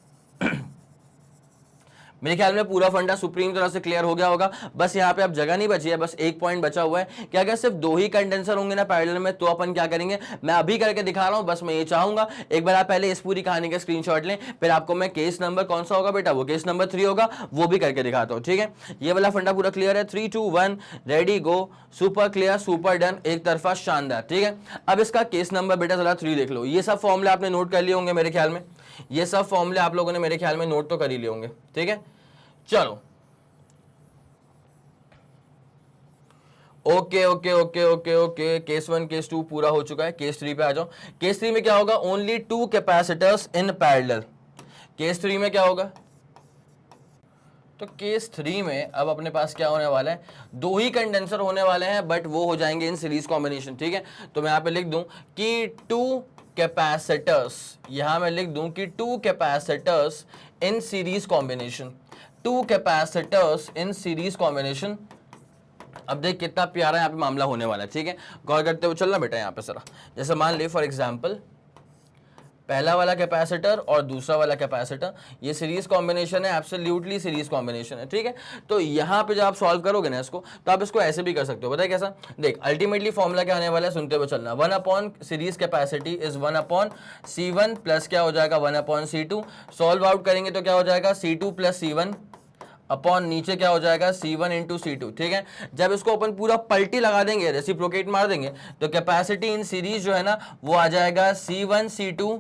मेरे ख्याल में पूरा फंडा सुप्रीम तरह से क्लियर हो गया होगा। बस यहाँ पे अब जगह नहीं बची है, बस एक पॉइंट बचा हुआ है कि अगर सिर्फ 2 ही कंडेंसर होंगे ना पैरेलल में तो अपन क्या करेंगे, मैं अभी करके दिखा रहा हूँ। बस मैं ये चाहूंगा एक बार आप पहले इस पूरी कहानी का स्क्रीनशॉट लें, फिर आपको मैं केस नंबर कौन सा होगा बेटा, वो केस नंबर 3 होगा, वो भी करके दिखाता हूँ, ठीक है। ये वाला फंडा पूरा क्लियर है, 3 2 1 ready go, super clear, super done, एक तरफा शानदार, ठीक है। अब इसका केस नंबर बेटा जरा 3 देख लो। ये सब फॉर्मूले आपने नोट कर लिए होंगे मेरे ख्याल में, ये सब फॉर्मूले आप लोगों ने मेरे ख्याल में नोट तो कर ही लिए होंगे, ठीक है। चलो okay okay okay okay okay, case 1 case 2 पूरा हो चुका है। केस 3 पे आ जाओ। केस 3 में क्या होगा, only 2 capacitors in parallel. Case 3 में क्या होगा, तो केस 3 में अब अपने पास क्या होने वाला है, 2 ही कंडेंसर होने वाले हैं बट वो हो जाएंगे इन सीरीज कॉम्बिनेशन, ठीक है। तो मैं यहां पे लिख दूं कि 2 कैपेसिटर्स, यहां मैं लिख दूं कि 2 कैपेसिटर्स इन सीरीज कॉम्बिनेशन, 2 कैपेसिटर्स इन सीरीज कॉम्बिनेशन। अब देख कितना प्यारा यहाँ पे मामला होने वाला है, ठीक है। गौर करते हुए चलना बेटा यहाँ पे जरा। जैसे मान ले फॉर एग्जांपल पहला वाला कैपेसिटर और दूसरा वाला कैपेसिटर, ये सीरीज कॉम्बिनेशन है, एब्सोल्युटली सीरीज कॉम्बिनेशन है, ठीक है। तो यहाँ पे जब आप सॉल्व करोगे ना इसको, तो आप इसको ऐसे भी कर सकते हो, बताए कैसा, देख अल्टीमेटली फॉर्मूला क्या आने वाला है सुनते हुए चलना। 1 upon series capacity is 1 upon C1 plus क्या हो जाएगा 1 अपॉन C2। सॉल्व आउट करेंगे तो क्या हो जाएगा C2 प्लस C1 अपॉन नीचे क्या हो जाएगा C1 इंटू C2, ठीक है। जब इसको अपन पूरा पलटी लगा देंगे, रेसिप्रोकेट मार देंगे, तो कैपेसिटी इन सीरीज जो है ना वो आ जाएगा C1 C2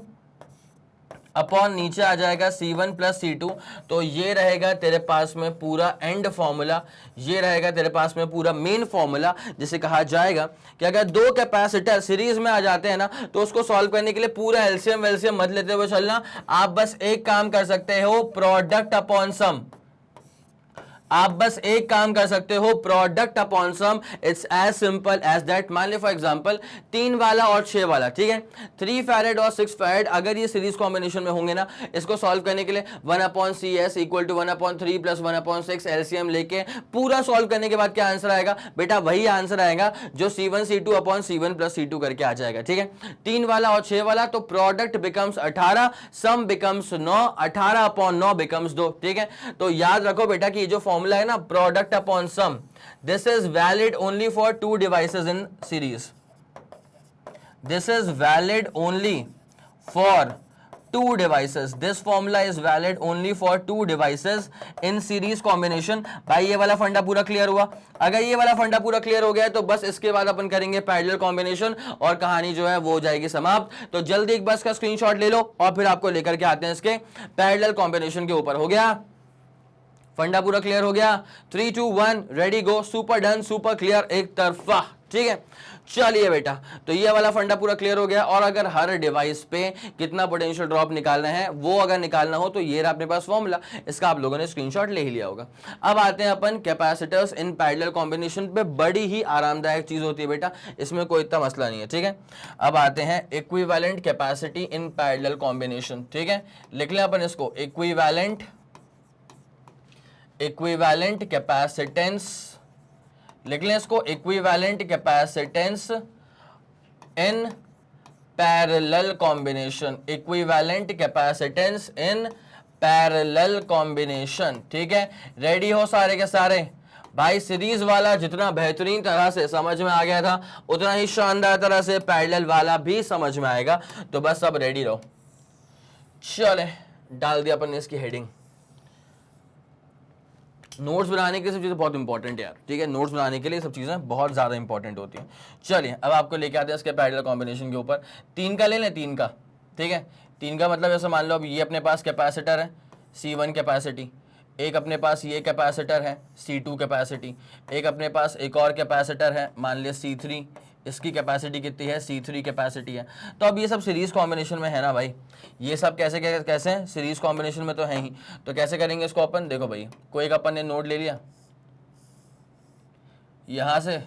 अपॉन नीचे आ जाएगा C1 प्लस C2, तो ये रहेगा तेरे पास में पूरा एंड फॉर्मूला, ये रहेगा तेरे पास में पूरा मेन फॉर्मूला, जिसे कहा जाएगा कि अगर दो कैपेसिटर सीरीज में आ जाते हैं ना तो उसको सॉल्व करने के लिए पूरा एलसीएम वेलसीएम मत लेते हुए चलना, आप बस एक काम कर सकते हो, प्रोडक्ट अपॉन सम, आप बस एक काम कर सकते हो, product upon sum, it's as simple as that. मान लो फॉर एग्जांपल 3 वाला और 6 वाला, ठीक है, 3 फैरेड और 6 फैरेड अगर ये सीरीज कॉम्बिनेशन में होंगे ना, इसको सॉल्व करने के लिए 1/CS equal to 1/3 plus 1/6 LCM लेके पूरा सॉल्व करने के बाद क्या आंसर आएगा बेटा, वही आंसर आएगा जो C1 C2 upon C1 plus C2 करके आ जाएगा, ठीक है। 3 वाला और 6 वाला, तो प्रोडक्ट बिकम्स 18, सम बिकम्स 9, 18/9 बिकम्स 2, ठीक है। तो याद रखो बेटा कि जो फॉर्मूला है ना, product upon sum, this is valid only for 2 devices in series, this is valid only for 2 devices, this formula is valid only for 2 devices in series combination। भाई ये वाला फंडा पूरा क्लियर हुआ, अगर ये वाला फंडा पूरा क्लियर हो गया है तो बस इसके बाद अपन करेंगे पैरेलल कॉम्बिनेशन और कहानी जो है वो हो जाएगी समाप्त। तो जल्दी एक बस का स्क्रीनशॉट ले लो और फिर आपको लेकर के आते हैं इसके पैरेलल कॉम्बिनेशन के ऊपर। हो गया, फंडा पूरा क्लियर हो गया, 3 2 1 ready go, super done, super clear, एक तरफा, ठीक है। चलिए बेटा, तो ये वाला फंडा पूरा क्लियर हो गया। और अगर हर डिवाइस पे कितना पोटेंशियल ड्रॉप निकालना है वो अगर निकालना हो तो ये रहा अपने पास फॉर्मूला, इसका आप लोगों ने स्क्रीनशॉट ले ही लिया होगा। अब आते हैं अपन कैपेसिटर्स इन पैरेलल कॉम्बिनेशन पे, बड़ी ही आरामदायक चीज होती है बेटा, इसमें कोई इतना मसला नहीं है, ठीक है। अब आते हैं equivalent capacity in parallel combination, ठीक है। लिख लें अपन इसको, इक्विवेलेंट कैपेसिटेंस, लिख लें इसको, equivalent capacitance in parallel combination, equivalent capacitance in parallel combination, ठीक है। रेडी हो सारे के सारे? भाई सीरीज वाला जितना बेहतरीन तरह से समझ में आ गया था उतना ही शानदार तरह से पैरेलल वाला भी समझ में आएगा, तो बस सब रेडी रहो। चले, डाल दिया अपन ने इसकी हेडिंग। नोट्स बनाने के लिए सब चीज़ें बहुत इंपॉर्टेंट है यार, ठीक है। नोट्स बनाने के लिए सब चीज़ें बहुत ज़्यादा इंपॉर्टेंट होती हैं। चलिए अब आपको लेके आते हैं इसके पैरेलल कॉम्बिनेशन के ऊपर। 3 का ले लें, 3 का, ठीक है। 3 का मतलब जैसे मान लो अब ये अपने पास कैपेसिटर है C1 कैपेसिटी, एक अपने पास ये कैपेसिटर है C2 कैपेसिटी, एक अपने पास एक और कैपेसिटर है मान लिया C3, इसकी कैपेसिटी कितनी है, C3 कैपेसिटी है। तो अब ये सब सीरीज कॉम्बिनेशन में है ना भाई, ये सब कैसे कैसे सीरीज कॉम्बिनेशन में तो है ही। तो कैसे करेंगे इसको अपन, देखो भाई, कोई एक अपन ने नोड ले लिया यहाँ से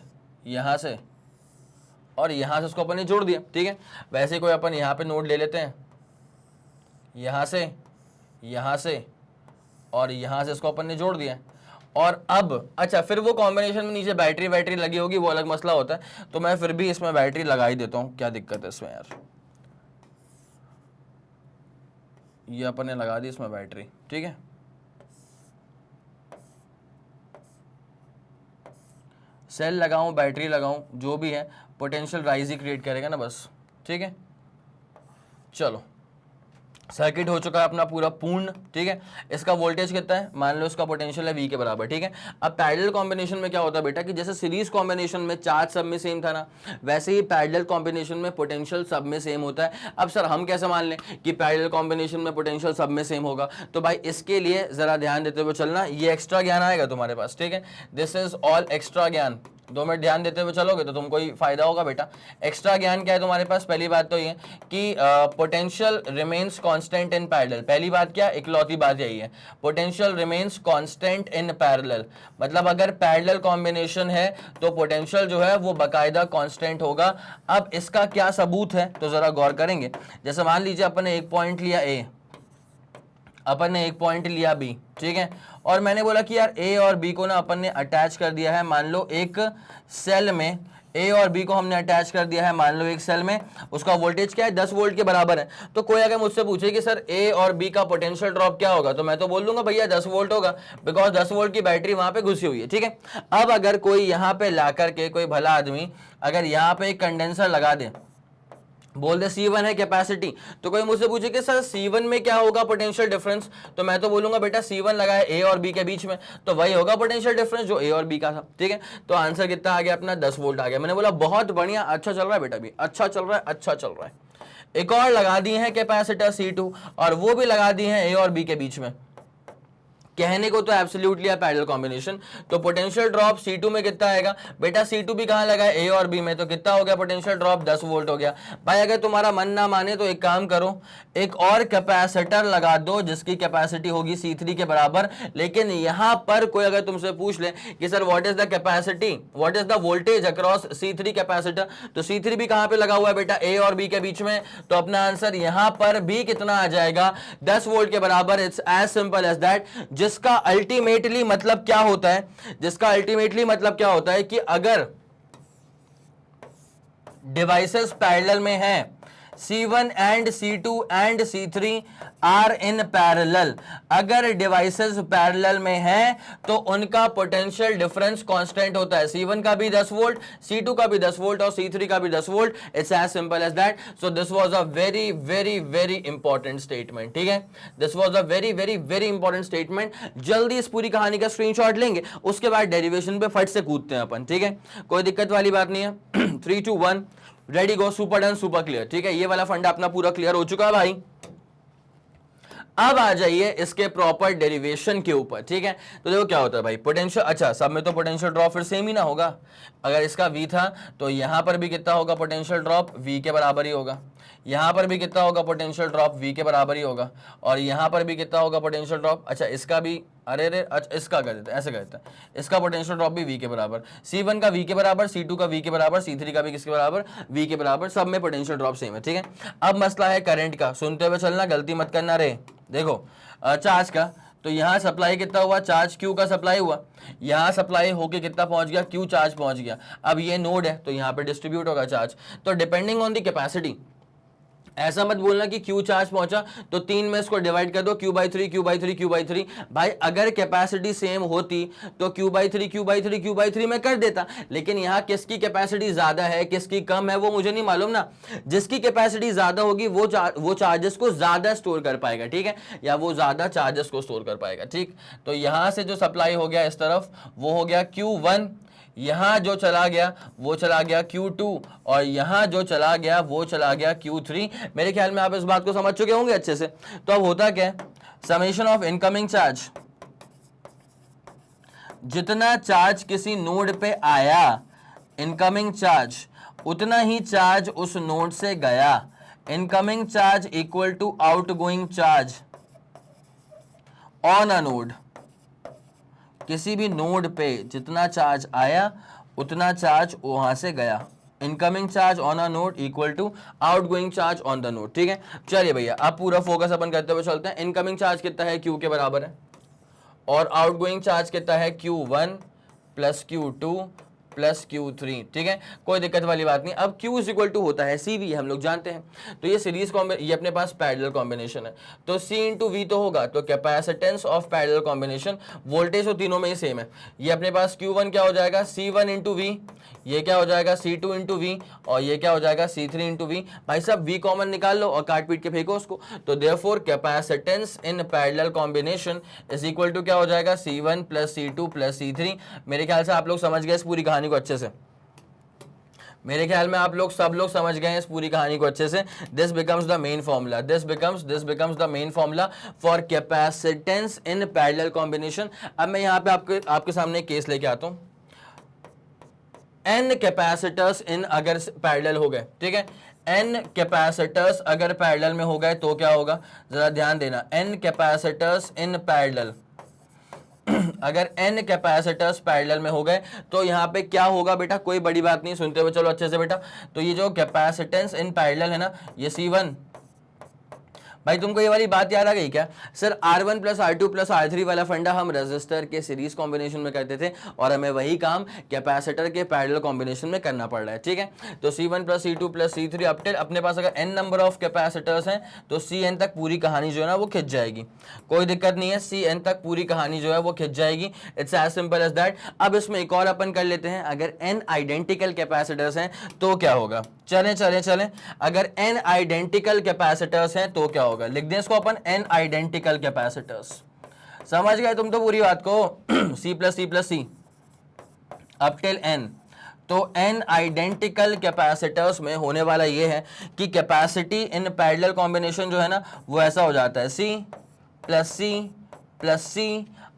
और यहाँ से, उसको अपन ने जोड़ दिया, ठीक है। वैसे कोई अपन यहाँ पे नोड ले लेते हैं, यहाँ से और यहाँ से इसको अपन ने जोड़ दिया। और अब अच्छा, फिर वो कॉम्बिनेशन में नीचे बैटरी लगी होगी, वो अलग मसला होता है, तो मैं फिर भी इसमें बैटरी लगा ही देता हूँ, क्या दिक्कत है इसमें यार। ये अपन ने लगा दी इसमें बैटरी, ठीक है। सेल लगाऊं बैटरी लगाऊं जो भी है, पोटेंशियल राइज ही क्रिएट करेगा ना बस, ठीक है। चलो, सर्किट हो चुका है अपना पूरा पूर्ण, ठीक है। इसका वोल्टेज कितना है, मान लो इसका पोटेंशियल है V के बराबर, ठीक है। अब पैरेलल कॉम्बिनेशन में क्या होता है बेटा कि जैसे सीरीज कॉम्बिनेशन में चार्ज सब में सेम था ना, वैसे ही पैरेलल कॉम्बिनेशन में पोटेंशियल सब में सेम होता है। अब सर हम कैसे मान लें कि पैरेलल कॉम्बिनेशन में पोटेंशियल सब में सेम होगा, तो भाई इसके लिए जरा ध्यान देते हुए चलना, ये एक्स्ट्रा ज्ञान आएगा तुम्हारे पास, ठीक है। दिस इज ऑल एक्स्ट्रा ज्ञान, 2 मिनट ध्यान देते हुए चलोगे तो तुमको ही फायदा होगा बेटा। एक्स्ट्रा ज्ञान क्या है तुम्हारे पास, पहली बात तो ये कि potential remains constant in parallel, पहली बात क्या, इकलौती बात यही है, potential remains constant in parallel, मतलब अगर पैरेलल कॉम्बिनेशन है तो पोटेंशियल जो है वो बाकायदा कांस्टेंट होगा। अब इसका क्या सबूत है तो जरा गौर करेंगे। जैसे मान लीजिए अपन ने एक पॉइंट लिया A, अपन ने एक पॉइंट लिया B, ठीक है, और मैंने बोला कि यार A और B को ना अपन ने अटैच कर दिया है मान लो एक सेल में, A और B को हमने अटैच कर दिया है मान लो एक सेल में, उसका वोल्टेज क्या है 10 वोल्ट के बराबर है। तो कोई अगर मुझसे पूछे कि सर A और B का पोटेंशियल ड्रॉप क्या होगा, तो मैं तो बोल दूंगा भैया 10 वोल्ट होगा, बिकॉज 10 वोल्ट की बैटरी वहां पे घुसी हुई है, ठीक है। अब अगर कोई यहाँ पे ला करके कोई भला आदमी अगर यहाँ पे एक कंडेंसर लगा दे, बोल दे C1 है कैपेसिटी, तो कोई मुझसे पूछे कि सर C1 में क्या होगा पोटेंशियल डिफरेंस, तो मैं तो बोलूंगा बेटा C1 लगा है A और B के बीच में, तो वही होगा पोटेंशियल डिफरेंस जो A और B का था, ठीक है। तो आंसर कितना आ गया अपना, 10 वोल्ट आ गया। मैंने बोला बहुत बढ़िया, अच्छा चल रहा है बेटा, भी अच्छा चल रहा है, अच्छा चल रहा है। एक और लगा दिए हैं कैपेसिटर C2 और वो भी लगा दिए हैं A और B के बीच में। कहने को तो एब्सोल्युटली है पैरेलल कॉम्बिनेशन। तो पोटेंशियल ड्रॉप C2 में कितना आएगा बेटा, C2 भी कहां लगा है, A और B में, तो कितना हो गया पोटेंशियल ड्रॉप, 10 वोल्ट हो गया। भाई अगर तुम्हारा मन ना माने तो एक काम करो, एक और कैपेसिटर लगा दो जिसकी कैपेसिटी होगी C3 के बराबर। लेकिन यहां पर कोई अगर तुमसे पूछ ले कि sir what is the capacity, what is the voltage across C3 capacitor, तो C3 भी कहां पे लगा हुआ है बेटा, A और B के बीच में, तो अपना आंसर यहां पर भी कितना आ जाएगा, 10 वोल्ट के बराबर। It's as simple as that. जिसका अल्टीमेटली मतलब क्या होता है, जिसका अल्टीमेटली मतलब क्या होता है कि अगर डिवाइसेस पैरेलल में हैं, C1 and C2 and C3 are in parallel, अगर डिवाइसेस पैरेलल में हैं तो उनका पोटेंशियल डिफरेंस कांस्टेंट होता है। C1 का भी 10 वोल्ट, C2 का भी 10 वोल्ट और C3 का भी 10 volt. It's as simple as that. So this was a very very very important statement, ठीक है, this was a very very very important statement. जल्दी इस पूरी कहानी का स्क्रीनशॉट लेंगे, उसके बाद डेरिवेशन पे फट से कूदते हैं अपन, ठीक है, कोई दिक्कत वाली बात नहीं है। 3 2 1 ready go, super done, super clear, ठीक है, ये वाला फंडा अपना पूरा क्लियर हो चुका है भाई। अब आ जाइए इसके प्रॉपर डेरिवेशन के ऊपर, ठीक है। तो देखो क्या होता है भाई, पोटेंशियल, अच्छा सब में तो पोटेंशियल ड्रॉप फिर सेम ही ना होगा। अगर इसका V था तो यहां पर भी कितना होगा पोटेंशियल ड्रॉप, V के बराबर ही होगा। यहां पर भी कितना होगा पोटेंशियल ड्रॉप, V के बराबर ही होगा। और यहां पर भी कितना होगा पोटेंशियल ड्रॉप, अच्छा इसका भी, अरे रे अच्छा इसका कर देते हैं, ऐसे करते हैं, इसका पोटेंशियल ड्रॉप भी V के बराबर, C1 का V के बराबर, C2 का V के बराबर, C3 का भी किसके बराबर, V के बराबर, सब में पोटेंशियल ड्रॉप सेम है, ठीक है। अब मसला है करंट का, सुनते हुए चलना, गलती मत करना रे। देखो चार्ज का, तो यहां सप्लाई कितना हुआ, चार्ज Q का सप्लाई हुआ, यहां सप्लाई होके कितना पहुंच गया, Q चार्ज पहुंच गया। अब ये नोड है तो यहां पे डिस्ट्रीब्यूट होगा चार्ज। तो डिपेंडिंग ऑन द कैपेसिटी, ऐसा मत बोलना कि Q चार्ज पहुंचा तो 3 में इसको डिवाइड कर दो, Q/3 Q/3 Q/3। भाई अगर कैपेसिटी सेम होती तो Q/3 Q/3 Q/3 में कर देता, लेकिन यहाँ किसकी कैपेसिटी ज्यादा है किसकी कम है वो मुझे नहीं मालूम ना। जिसकी कैपेसिटी ज्यादा होगी वो चार्जेस को ज्यादा स्टोर कर पाएगा, ठीक है, या वो ज्यादा चार्जेस को स्टोर कर पाएगा, ठीक। तो यहां से जो सप्लाई हो गया इस तरफ वो हो गया Q1, यहां जो चला गया वो चला गया Q2 और यहां जो चला गया वो चला गया Q3। मेरे ख्याल में आप इस बात को समझ चुके होंगे अच्छे से। तो अब होता क्या है, समेशन ऑफ इनकमिंग चार्ज, जितना चार्ज किसी नोड पे आया इनकमिंग चार्ज, उतना ही चार्ज उस नोड से गया। Incoming charge equal to outgoing charge on a node. किसी भी नोड पे जितना चार्ज आया उतना चार्ज वहां से गया। Incoming charge on a node equal to outgoing charge on the node, ठीक है। चलिए भैया अब पूरा फोकस अपन करते हुए चलते हैं। इनकमिंग चार्ज कितना है, Q के बराबर है, और आउटगोइंग चार्ज कितना है, Q1 plus Q2 plus Q3, ठीक है, कोई दिक्कत वाली बात नहीं। अब Q इज इक्वल टू होता है CV, हम लोग जानते हैं। तो ये सीरीज ये अपने पास पैरेलल कॉम्बिनेशन है, तो C इंटू V तो होगा, तो capacitance of parallel combination, voltage तो तीनों में ही सेम है। ये अपने पास Q1 क्या हो जाएगा, C1 इंटू V, ये क्या हो जाएगा C2 इंटू V, और ये क्या हो जाएगा C3 इंटू V। भाई साहब V कॉमन निकाल लो और काट पीट के फेंको उसको। तो therefore capacitance in parallel combination is equal to क्या हो जाएगा, C1 plus C2 plus C3। मेरे ख्याल से आप लोग समझ गए इस पूरी कहानी को अच्छे से, मेरे ख्याल में आप लोग सब लोग समझ गए हैं इस पूरी कहानी को अच्छे से। This becomes the main formula, this becomes the main formula for capacitance in parallel combination. अब मैं यहाँ पे आपके सामने एक केस लेके आता हूँ। n कैपेसिटर्स इन अगर पैरेलल हो गए, ठीक है, n कैपेसिटर्स अगर पैरेलल में हो गए तो क्या होगा, जरा ध्यान देना। n कैपेसिटर्स इन पैरेलल, अगर n कैपेसिटर्स पैरेलल में हो गए तो यहाँ पे क्या होगा बेटा, कोई बड़ी बात नहीं, सुनते हुए चलो अच्छे से बेटा। तो ये जो कैपेसिटेंस इन पैरेलल है ना, ये C1, भाई तुमको ये वाली बात याद आ गई क्या, sir R1 plus R2 plus R3 वाला फंडा हम रेजिस्टर के सीरीज कॉम्बिनेशन में करते थे और हमें वही काम कैपेसिटर के पैरेलल कॉम्बिनेशन में करना पड़ रहा है, ठीक है। तो C1 plus C2 plus C3 up till अपने पास अगर n नंबर ऑफ कैपेसिटर्स हैं तो Cn तक पूरी कहानी जो है ना वो खिंच जाएगी, कोई दिक्कत नहीं है, Cn तक पूरी कहानी जो है वो खिंच जाएगी। It's as simple as that. अब इसमें एक और अपन कर लेते हैं, अगर n आइडेंटिकल कैपेसिटर्स हैं तो क्या होगा, चलें चलें चलें, अगर n आइडेंटिकल कैपेसिटर्स हैं तो क्या होगा, लिख दें इसको अपन n आइडेंटिकल कैपेसिटर्स। समझ गए तुम तो पूरी बात को, C plus C plus C up till n। तो n आइडेंटिकल कैपेसिटर्स में होने वाला ये है कि कैपेसिटी इन पैरेलल कॉम्बिनेशन जो है ना वो ऐसा हो जाता है C plus C plus C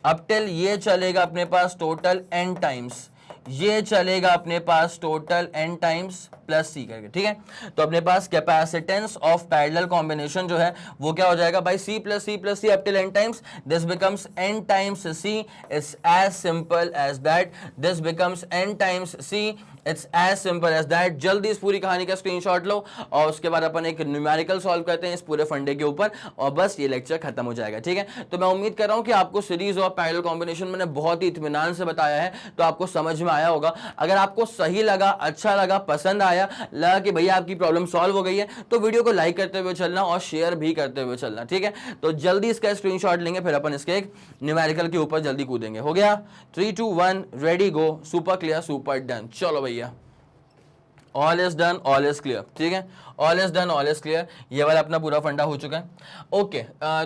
up till ये चलेगा अपने पास टोटल n टाइम्स, ये चलेगा अपने पास total n times plus C करके, ठीक है। तो अपने पास कैपेसिटेंस ऑफ पैरेलल कॉम्बिनेशन जो है वो क्या हो जाएगा भाई C plus C up till n times, this becomes n times C, it's as simple as that, this becomes n times C, it's as simple as that. जल्दी इस पूरी कहानी का स्क्रीनशॉट लो और उसके बाद अपन एक न्यूमेरिकल सॉल्व करते हैं इस पूरे फंडे के ऊपर और बस ये लेक्चर खत्म हो जाएगा, ठीक है। तो मैं उम्मीद कर रहा हूं कि आपको सीरीज और पैरेलल कॉम्बिनेशन मैंने बहुत ही इत्मीनान से बताया है तो आपको समझ में आया होगा। अगर आपको सही लगा, अच्छा लगा, पसंद आया, लगा कि भैया आपकी प्रॉब्लम सॉल्व हो गई है तो वीडियो को लाइक करते हुए चलना और शेयर भी करते हुए चलना, ठीक है। तो जल्दी इसका स्क्रीनशॉट लेंगे फिर अपन इसके एक न्यूमेरिकल के ऊपर जल्दी कूदेंगे। हो गया 3 2 1 ready go, super clear, super done. चलो भैया, all is done, all is clear, ठीक है। All is done, all is clear, ये वाला अपना पूरा फंडा हो चुका है। Okay,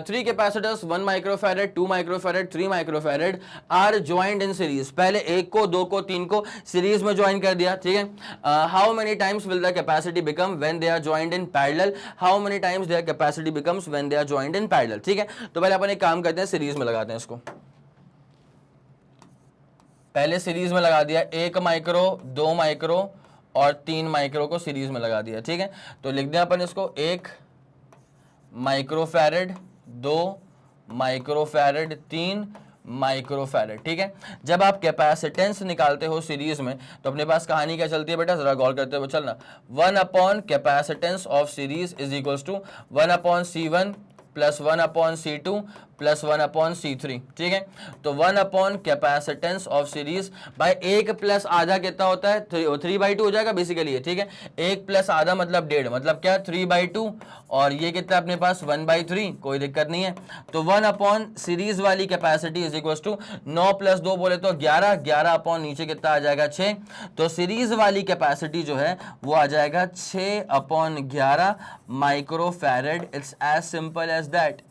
3 capacitors 1 microfarad, 2 microfarad, 3 microfarad are joined in series. पहले 1 को, 2 को, 3 को सीरीज में ज्वाइन कर दिया, ठीक है। How many times will the capacity become when they are joined in parallel, how many times their capacity becomes when they are joined in parallel, ठीक है। तो पहले अपन एक काम करते हैं, सीरीज में लगाते हैं इसको। पहले सीरीज में लगा दिया 1 माइक्रो, 2 माइक्रो और 3 माइक्रो को सीरीज में लगा दिया, ठीक है। तो लिख दें अपन इसको 1 माइक्रोफैरेड, 2 माइक्रोफैरेड, 3 माइक्रोफैरेड, ठीक है। जब आप कैपेसिटेंस निकालते हो सीरीज में तो अपने पास कहानी क्या चलती है बेटा, जरा गौर करते हुए चलना। 1 upon capacitance of series is equals to 1 upon C1 plus 1 upon C2 plus 1 upon C3, ठीक है। तो 1 अपॉन कैपेसिटेंस ऑफ सीरीज भाई 1 प्लस आधा कितना होता है, 3/2 हो जाएगा बेसिकली, ठीक है। 1 प्लस आधा मतलब 1.5, मतलब क्या 3/2 और ये कितना अपने पास 1/3, कोई दिक्कत नहीं है। तो 1 अपॉन सीरीज वाली capacity is equal to 9 plus 2 बोले तो 11, 11 अपॉन नीचे कितना आ जाएगा 6। तो सीरीज वाली कैपेसिटी जो है वो आ जाएगा 6 upon 11 microfarad, it's as simple as that.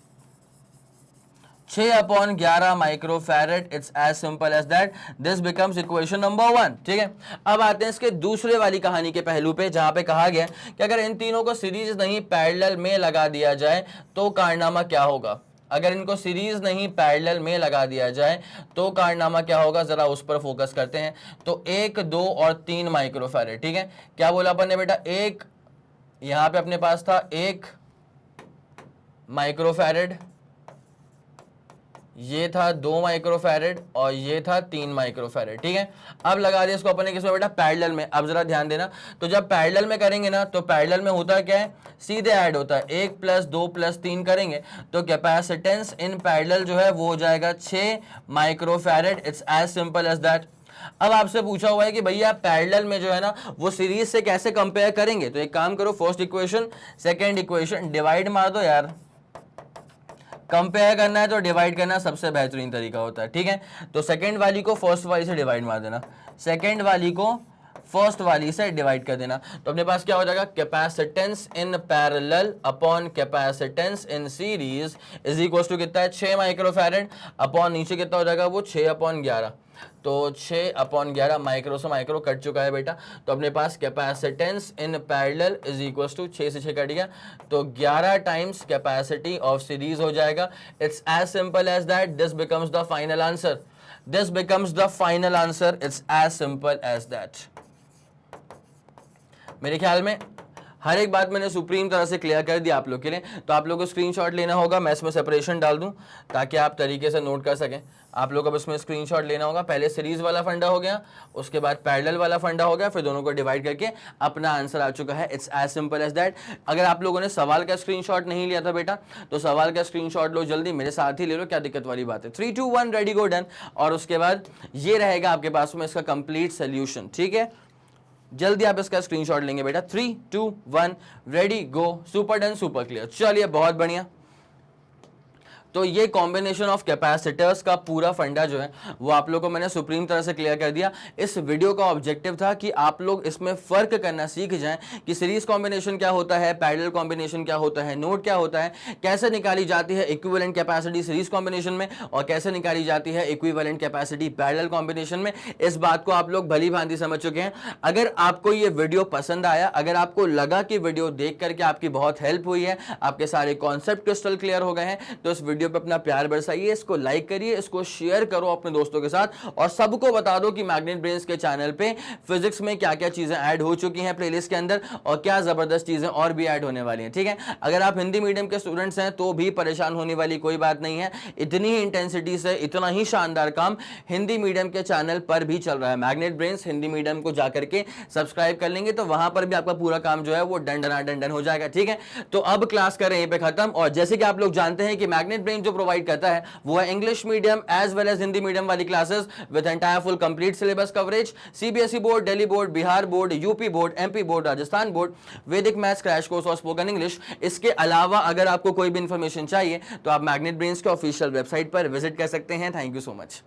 6 upon 11 microfarad, it's as simple as that, this becomes equation number 1, ठीक है। अब आते हैं इसके दूसरे वाली कहानी के पहलू पे जहां पे कहा गया कि अगर इन तीनों को सीरीज नहीं पैरेलल में लगा दिया जाए तो कारनामा क्या होगा। अगर इनको सीरीज नहीं पैरेलल में लगा दिया जाए तो कारनामा क्या होगा, जरा उस पर फोकस करते हैं। तो 1, 2 और 3 माइक्रोफैरेड, ठीक है। क्या बोला अपन ने बेटा, एक यहां पे अपने पास था 1 माइक्रोफैरेड, ये था 2 माइक्रोफैरेड और ये था 3 माइक्रोफैरेड, ठीक है। अब लगा दिया इसको अपन ने किसमें बेटा, पैरेलल में। अब जरा ध्यान देना, तो जब पैरेलल में करेंगे ना तो पैरेलल में होता है क्या है, सीधे ऐड होता है। 1 प्लस 2 प्लस 3 करेंगे तो कैपेसिटेंस इन पैरेलल जो है वो हो जाएगा 6 microfarad, it's as simple as that. अब आपसे पूछा हुआ है कि भैया पैरेलल में जो है ना वो सीरीज से कैसे कंपेयर करेंगे, तो एक काम करो, first equation second equation divide मार दो यार। कंपेयर करना है तो डिवाइड करना सबसे बेहतरीन तरीका होता है, ठीक है। तो सेकंड वाली को फर्स्ट वाली से डिवाइड मार देना, सेकंड वाली को फर्स्ट वाली से डिवाइड कर देना। तो अपने पास क्या हो जाएगा, capacitance in parallel upon capacitance in series is equal to कितना है 6 माइक्रोफैरेड अपॉन नीचे कितना हो जाएगा वो 6 अपॉन 11। तो 6 अपॉन 11 माइक्रो से माइक्रो कट चुका है बेटा। तो अपने पास capacitance in parallel is equal to 6 से 6 कट गया तो 11 टाइम्स कैपेसिटी ऑफ सीरीज हो जाएगा। It's as simple as that, this becomes the final answer, this becomes the final answer, it's as simple as that. मेरे ख्याल में हर एक बात मैंने सुप्रीम तरह से क्लियर कर दी आप लोग के लिए। तो आप लोगों को स्क्रीनशॉट लेना होगा, मैं इसमें सेपरेशन डाल दूं ताकि आप तरीके से नोट कर सकें। आप लोग अब इसमें स्क्रीनशॉट लेना होगा, पहले सीरीज वाला फंडा हो गया, उसके बाद पैरेलल वाला फंडा हो गया, फिर दोनों को डिवाइड करके अपना आंसर आ चुका है। It's as simple as that. अगर आप लोगों ने सवाल का स्क्रीनशॉट नहीं लिया था बेटा तो सवाल का स्क्रीनशॉट लो, जल्दी मेरे साथ ही ले लो, क्या दिक्कत वाली बात है। 3 2 1 रेडी गो डन। और उसके बाद ये रहेगा आपके पास में इसका कंप्लीट सोल्यूशन, ठीक है। जल्दी आप इसका स्क्रीनशॉट लेंगे बेटा। 3 2 1 ready go, super done, super clear. चलिए बहुत बढ़िया। तो ये कॉम्बिनेशन ऑफ कैपेसिटर्स का पूरा फंडा जो है वो आप लोगों को मैंने सुप्रीम तरह से क्लियर कर दिया। इस वीडियो का ऑब्जेक्टिव था कि आप लोग इसमें फर्क करना सीख जाएं कि सीरीज कॉम्बिनेशन क्या होता है, पैरेलल कॉम्बिनेशन क्या होता है, नोड क्या होता है, कैसे निकाली जाती है इक्विवेलेंट कैपेसिटी सीरीज कॉम्बिनेशन में और कैसे निकाली जाती है इक्विवेलेंट कैपेसिटी पैरेलल कॉम्बिनेशन में। इस बात को आप लोग भली भांति समझ चुके हैं। अगर आपको ये वीडियो पसंद आया, अगर आपको लगा कि वीडियो देख करके आपकी बहुत हेल्प हुई है, आपके सारे कॉन्सेप्ट क्रिस्टल क्लियर हो गए हैं, तो इस वीडियो पे अपना प्यार बरसाइए, इसको लाइक करिए, इसको शेयर करो अपने दोस्तों के साथ और सबको बता दो कि मैग्नेट ब्रेन्स के चैनल पे फिजिक्स में क्या क्या चीजें ऐड हो चुकी हैं प्लेलिस्ट के अंदर और क्या जबरदस्त चीजें और भी ऐड होने वाली हैं। ठीक है, अगर आप हिंदी मीडियम के स्टूडेंट्स हैं तो भी परेशान होने वाली कोई बात नहीं है। इतनी ही इंटेंसिटी से इतना ही शानदार काम हिंदी मीडियम के चैनल पर भी चल रहा है। मैग्नेट ब्रेन्स हिंदी मीडियम को जाकर के सब्सक्राइब कर लेंगे तो वहां पर भी आपका पूरा काम जो है वो डंडन हो जाएगा। ठीक है, तो अब क्लास करें यहीं पे खत्म। और जैसे कि आप लोग जानते हैं कि मैग्नेट ब्रेन जो प्रोवाइड करता है वो है English medium as well as Hindi medium वाली classes with entire full complete syllabus coverage, CBSE board, Delhi board, Bihar board, UP board, MP board, Rajasthan board, वैदिक मैथ्स क्रैश कोर्स और स्पोकन इंग्लिश। इसके अलावा अगर आपको कोई भी इंफॉर्मेशन चाहिए तो आप मैग्नेट ब्रेन्स के ऑफिशियल वेबसाइट पर विजिट कर सकते हैं। Thank you so much.